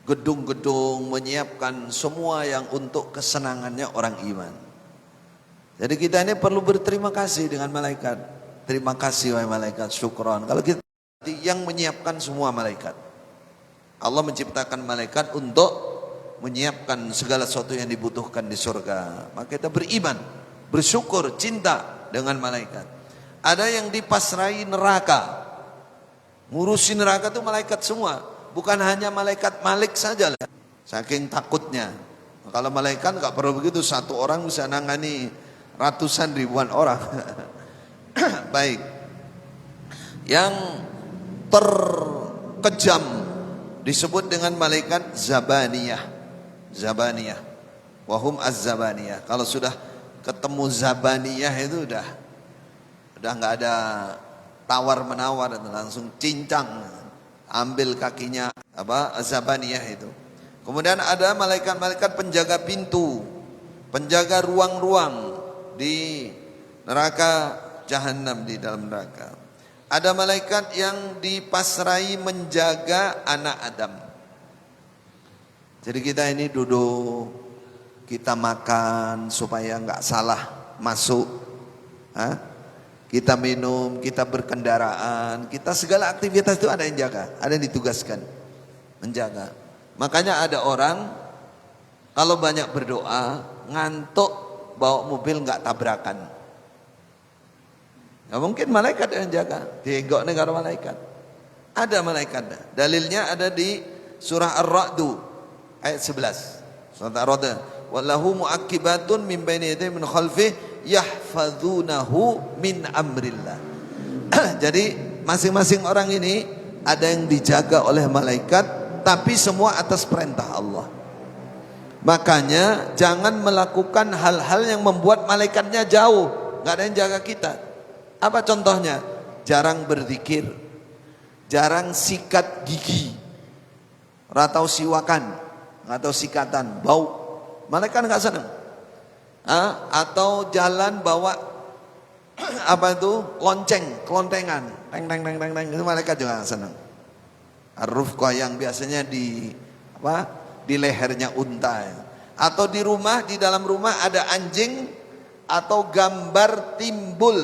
gedung-gedung, menyiapkan semua yang untuk kesenangannya orang iman. Jadi kita ini perlu berterima kasih dengan malaikat. Terima kasih wahai malaikat, syukron. Kalau kita yang menyiapkan semua malaikat. Allah menciptakan malaikat untuk menyiapkan segala sesuatu yang dibutuhkan di surga. Maka kita beriman, bersyukur, cinta dengan malaikat. Ada yang dipasrai neraka. Ngurusi neraka itu malaikat semua, bukan hanya malaikat Malik saja. Saking takutnya. Kalau malaikat enggak perlu begitu, satu orang bisa nangani ratusan ribuan orang. Baik. Yang terkejam disebut dengan malaikat Zabaniyah. Zabaniyah, wahum az-zabaniyah. Kalau sudah ketemu Zabaniyah itu udah nggak ada tawar menawar, langsung cincang, ambil kakinya Zabaniyah itu. Kemudian ada malaikat-malaikat penjaga pintu, penjaga ruang-ruang di neraka jahanam, di dalam neraka. Ada malaikat yang dipasrai menjaga anak Adam. Jadi kita ini duduk, kita makan supaya nggak salah masuk, kita minum, kita berkendaraan, kita segala aktivitas itu ada yang jaga, ada yang ditugaskan menjaga. Makanya ada orang kalau banyak berdoa ngantuk bawa mobil nggak tabrakan. Nggak mungkin, malaikat yang jaga, diegok negara malaikat. Ada malaikat. Dalilnya ada di surah Ar-Ra'du ayat 11. Surah Ar-Ra'd. Wallahu mu'aqibatun min baini yadayhi min khalfihi yahfazunahu min amrillah. Jadi masing-masing orang ini ada yang dijaga oleh malaikat, tapi semua atas perintah Allah. Makanya jangan melakukan hal-hal yang membuat malaikatnya jauh, nggak ada yang jaga kita. Apa contohnya? Jarang berzikir, jarang sikat gigi, atau siwakan, atau sikatan, bau. Malaikat nggak senang. Atau jalan bawa lonceng, kelontengan, teng teng teng teng teng, itu malaikat juga nggak senang. Ar-rufqah yang biasanya di lehernya unta. Atau di rumah, di dalam rumah ada anjing atau gambar timbul,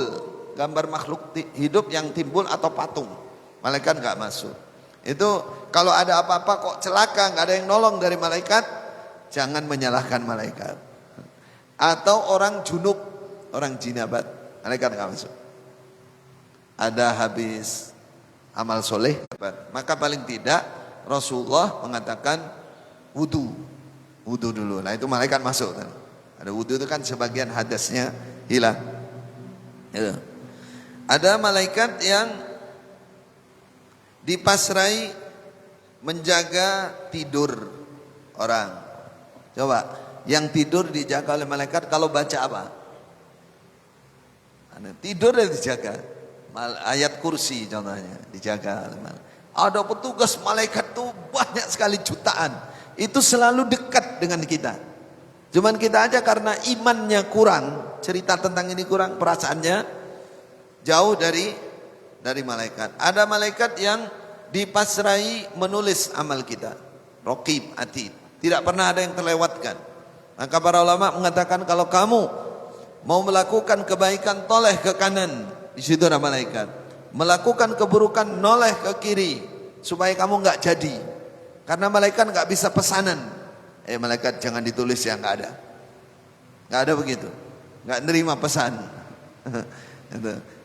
gambar makhluk hidup yang timbul atau patung, malaikat nggak masuk. Itu kalau ada apa-apa kok celaka nggak ada yang nolong dari malaikat, jangan menyalahkan malaikat. Atau orang junub, orang jinabat, malaikat nggak masuk. Ada habis amal soleh, maka paling tidak Rasulullah mengatakan wudu dulu. Nah itu malaikat masuk. Ada wudu itu kan sebagian hadasnya hilang. Itu. Ada malaikat yang dipasrai menjaga tidur orang. Coba, yang tidur dijaga oleh malaikat kalau baca apa? Tidur dan dijaga. Ayat kursi contohnya dijaga oleh malaikat. Ada petugas malaikat tuh banyak sekali, jutaan. Itu selalu dekat dengan kita. Cuman kita aja karena imannya kurang, cerita tentang ini kurang, perasaannya jauh dari malaikat. Ada malaikat yang dipasrai menulis amal kita, Raqib Atid, tidak pernah ada yang terlewatkan. Maka para ulama mengatakan kalau kamu mau melakukan kebaikan, toleh ke kanan, di situ ada malaikat. Melakukan keburukan, noleh ke kiri, supaya kamu nggak jadi. Karena malaikat nggak bisa pesanan. Malaikat jangan ditulis ya, nggak ada begitu, nggak nerima pesan.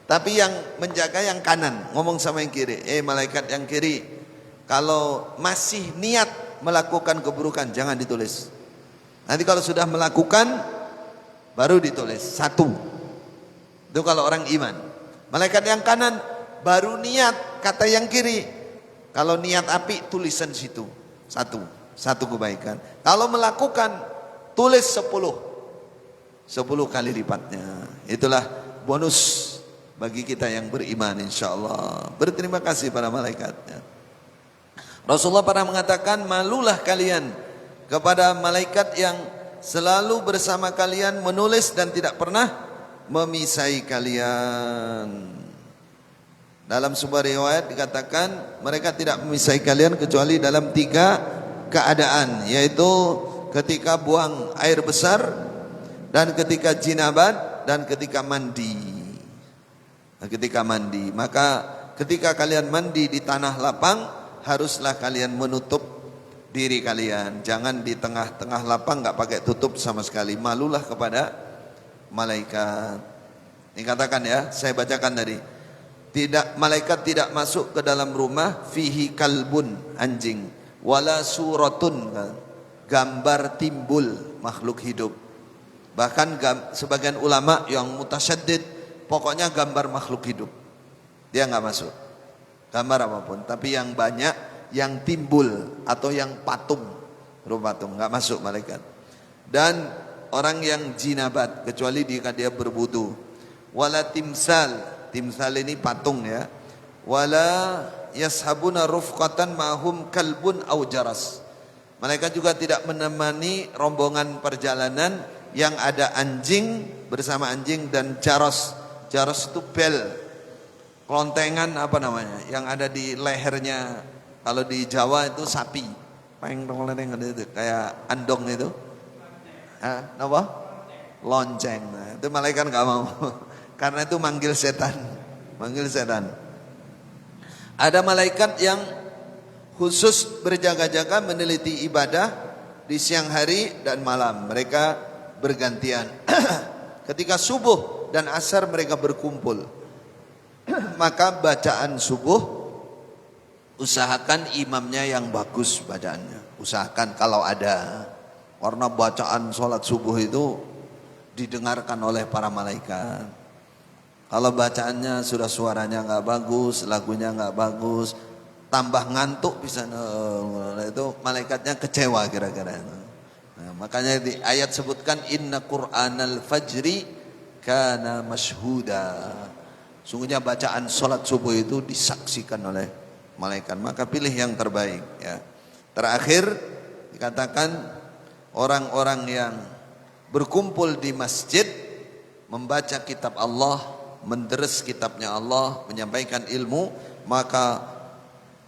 Tapi yang menjaga yang kanan, ngomong sama yang kiri, malaikat yang kiri, kalau masih niat melakukan keburukan jangan ditulis. Nanti kalau sudah melakukan baru ditulis. Satu, Itu kalau orang iman. Malaikat yang kanan baru niat kata yang kiri. Kalau niat api tulisan situ satu kebaikan. Kalau melakukan tulis 10 kali lipatnya. Itulah bonus bagi kita yang beriman insyaallah. Berterima kasih pada malaikatnya. Rasulullah pernah mengatakan, malulah kalian kepada malaikat yang selalu bersama kalian menulis dan tidak pernah memisai kalian. Dalam sebuah riwayat dikatakan mereka tidak memisai kalian kecuali dalam 3 keadaan, yaitu ketika buang air besar dan ketika jinabat dan ketika mandi. Ketika mandi, maka ketika kalian mandi di tanah lapang, haruslah kalian menutup diri kalian. Jangan di tengah-tengah lapang nggak pakai tutup sama sekali. Malulah kepada malaikat. Ini katakan ya, saya bacakan tadi. Malaikat tidak masuk ke dalam rumah fihi kalbun, anjing, wala suratun, gambar timbul makhluk hidup. Bahkan sebagian ulama yang mutasyaddid, pokoknya gambar makhluk hidup dia nggak masuk, gambar apapun. Tapi yang banyak yang timbul atau yang patung, rupa patung, nggak masuk malaikat. Dan orang yang jinabat kecuali jika dia berwudu. Wala timsal, timsal ini patung ya. Wala yashabuna rufqatan mahum kalbun au jaras. Malaikat juga tidak menemani rombongan perjalanan yang ada anjing, bersama anjing dan jaros. Jaros itu bel, kelontengan apa namanya, yang ada di lehernya. Kalau di Jawa itu sapi, itu kayak andong itu. Apa? Lonceng. Nah, itu malaikat nggak mau, karena itu manggil setan, manggil setan. Ada malaikat yang khusus berjaga-jaga meneliti ibadah di siang hari dan malam. Mereka bergantian. Ketika subuh dan asar mereka berkumpul. Maka bacaan subuh usahakan imamnya yang bagus bacaannya. Usahakan kalau ada. Karena bacaan sholat subuh itu didengarkan oleh para malaikat. Kalau bacaannya sudah suaranya nggak bagus, lagunya nggak bagus, tambah ngantuk bisa, itu malaikatnya kecewa kira-kira. Nah, makanya di ayat sebutkan inna Qur'anal fajri kana masyhuda. Sungguhnya bacaan salat subuh itu disaksikan oleh malaikat. Maka pilih yang terbaik ya. Terakhir dikatakan orang-orang yang berkumpul di masjid membaca kitab Allah, menderes kitabnya Allah, menyampaikan ilmu, maka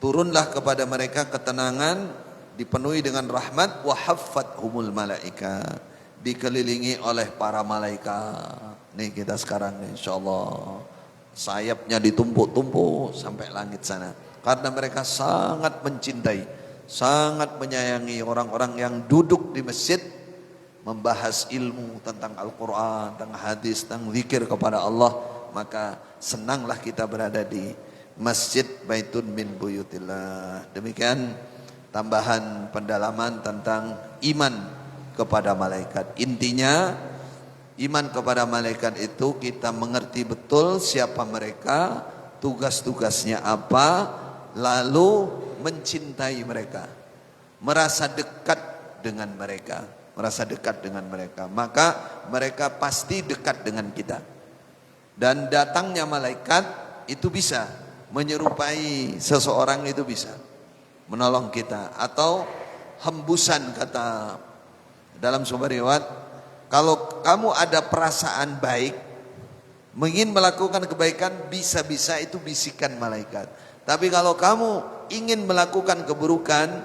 turunlah kepada mereka ketenangan, dipenuhi dengan rahmat, wa haffathumul malaika, dikelilingi oleh para malaikat. Nih kita sekarang insyaallah sayapnya ditumpuk-tumpuk sampai langit sana. Karena mereka sangat mencintai, sangat menyayangi orang-orang yang duduk di masjid membahas ilmu tentang Al-Quran, tentang hadis, tentang zikir kepada Allah. Maka senanglah kita berada di Masjid Baitun min Buyutillah. Demikian tambahan pendalaman tentang iman kepada malaikat. Intinya iman kepada malaikat itu kita mengerti betul siapa mereka, tugas-tugasnya apa, lalu mencintai mereka, merasa dekat dengan mereka, merasa dekat dengan mereka. Maka mereka pasti dekat dengan kita. Dan datangnya malaikat itu bisa menyerupai seseorang, itu bisa menolong kita. Atau hembusan, kata dalam sebuah riwayat, kalau kamu ada perasaan baik, ingin melakukan kebaikan, bisa-bisa itu bisikan malaikat. Tapi kalau kamu ingin melakukan keburukan,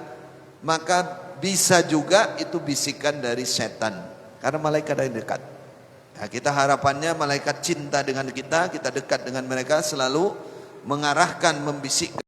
maka bisa juga itu bisikan dari setan. Karena malaikat ada yang dekat. Nah, kita harapannya malaikat cinta dengan kita dekat dengan mereka, selalu mengarahkan, membisikkan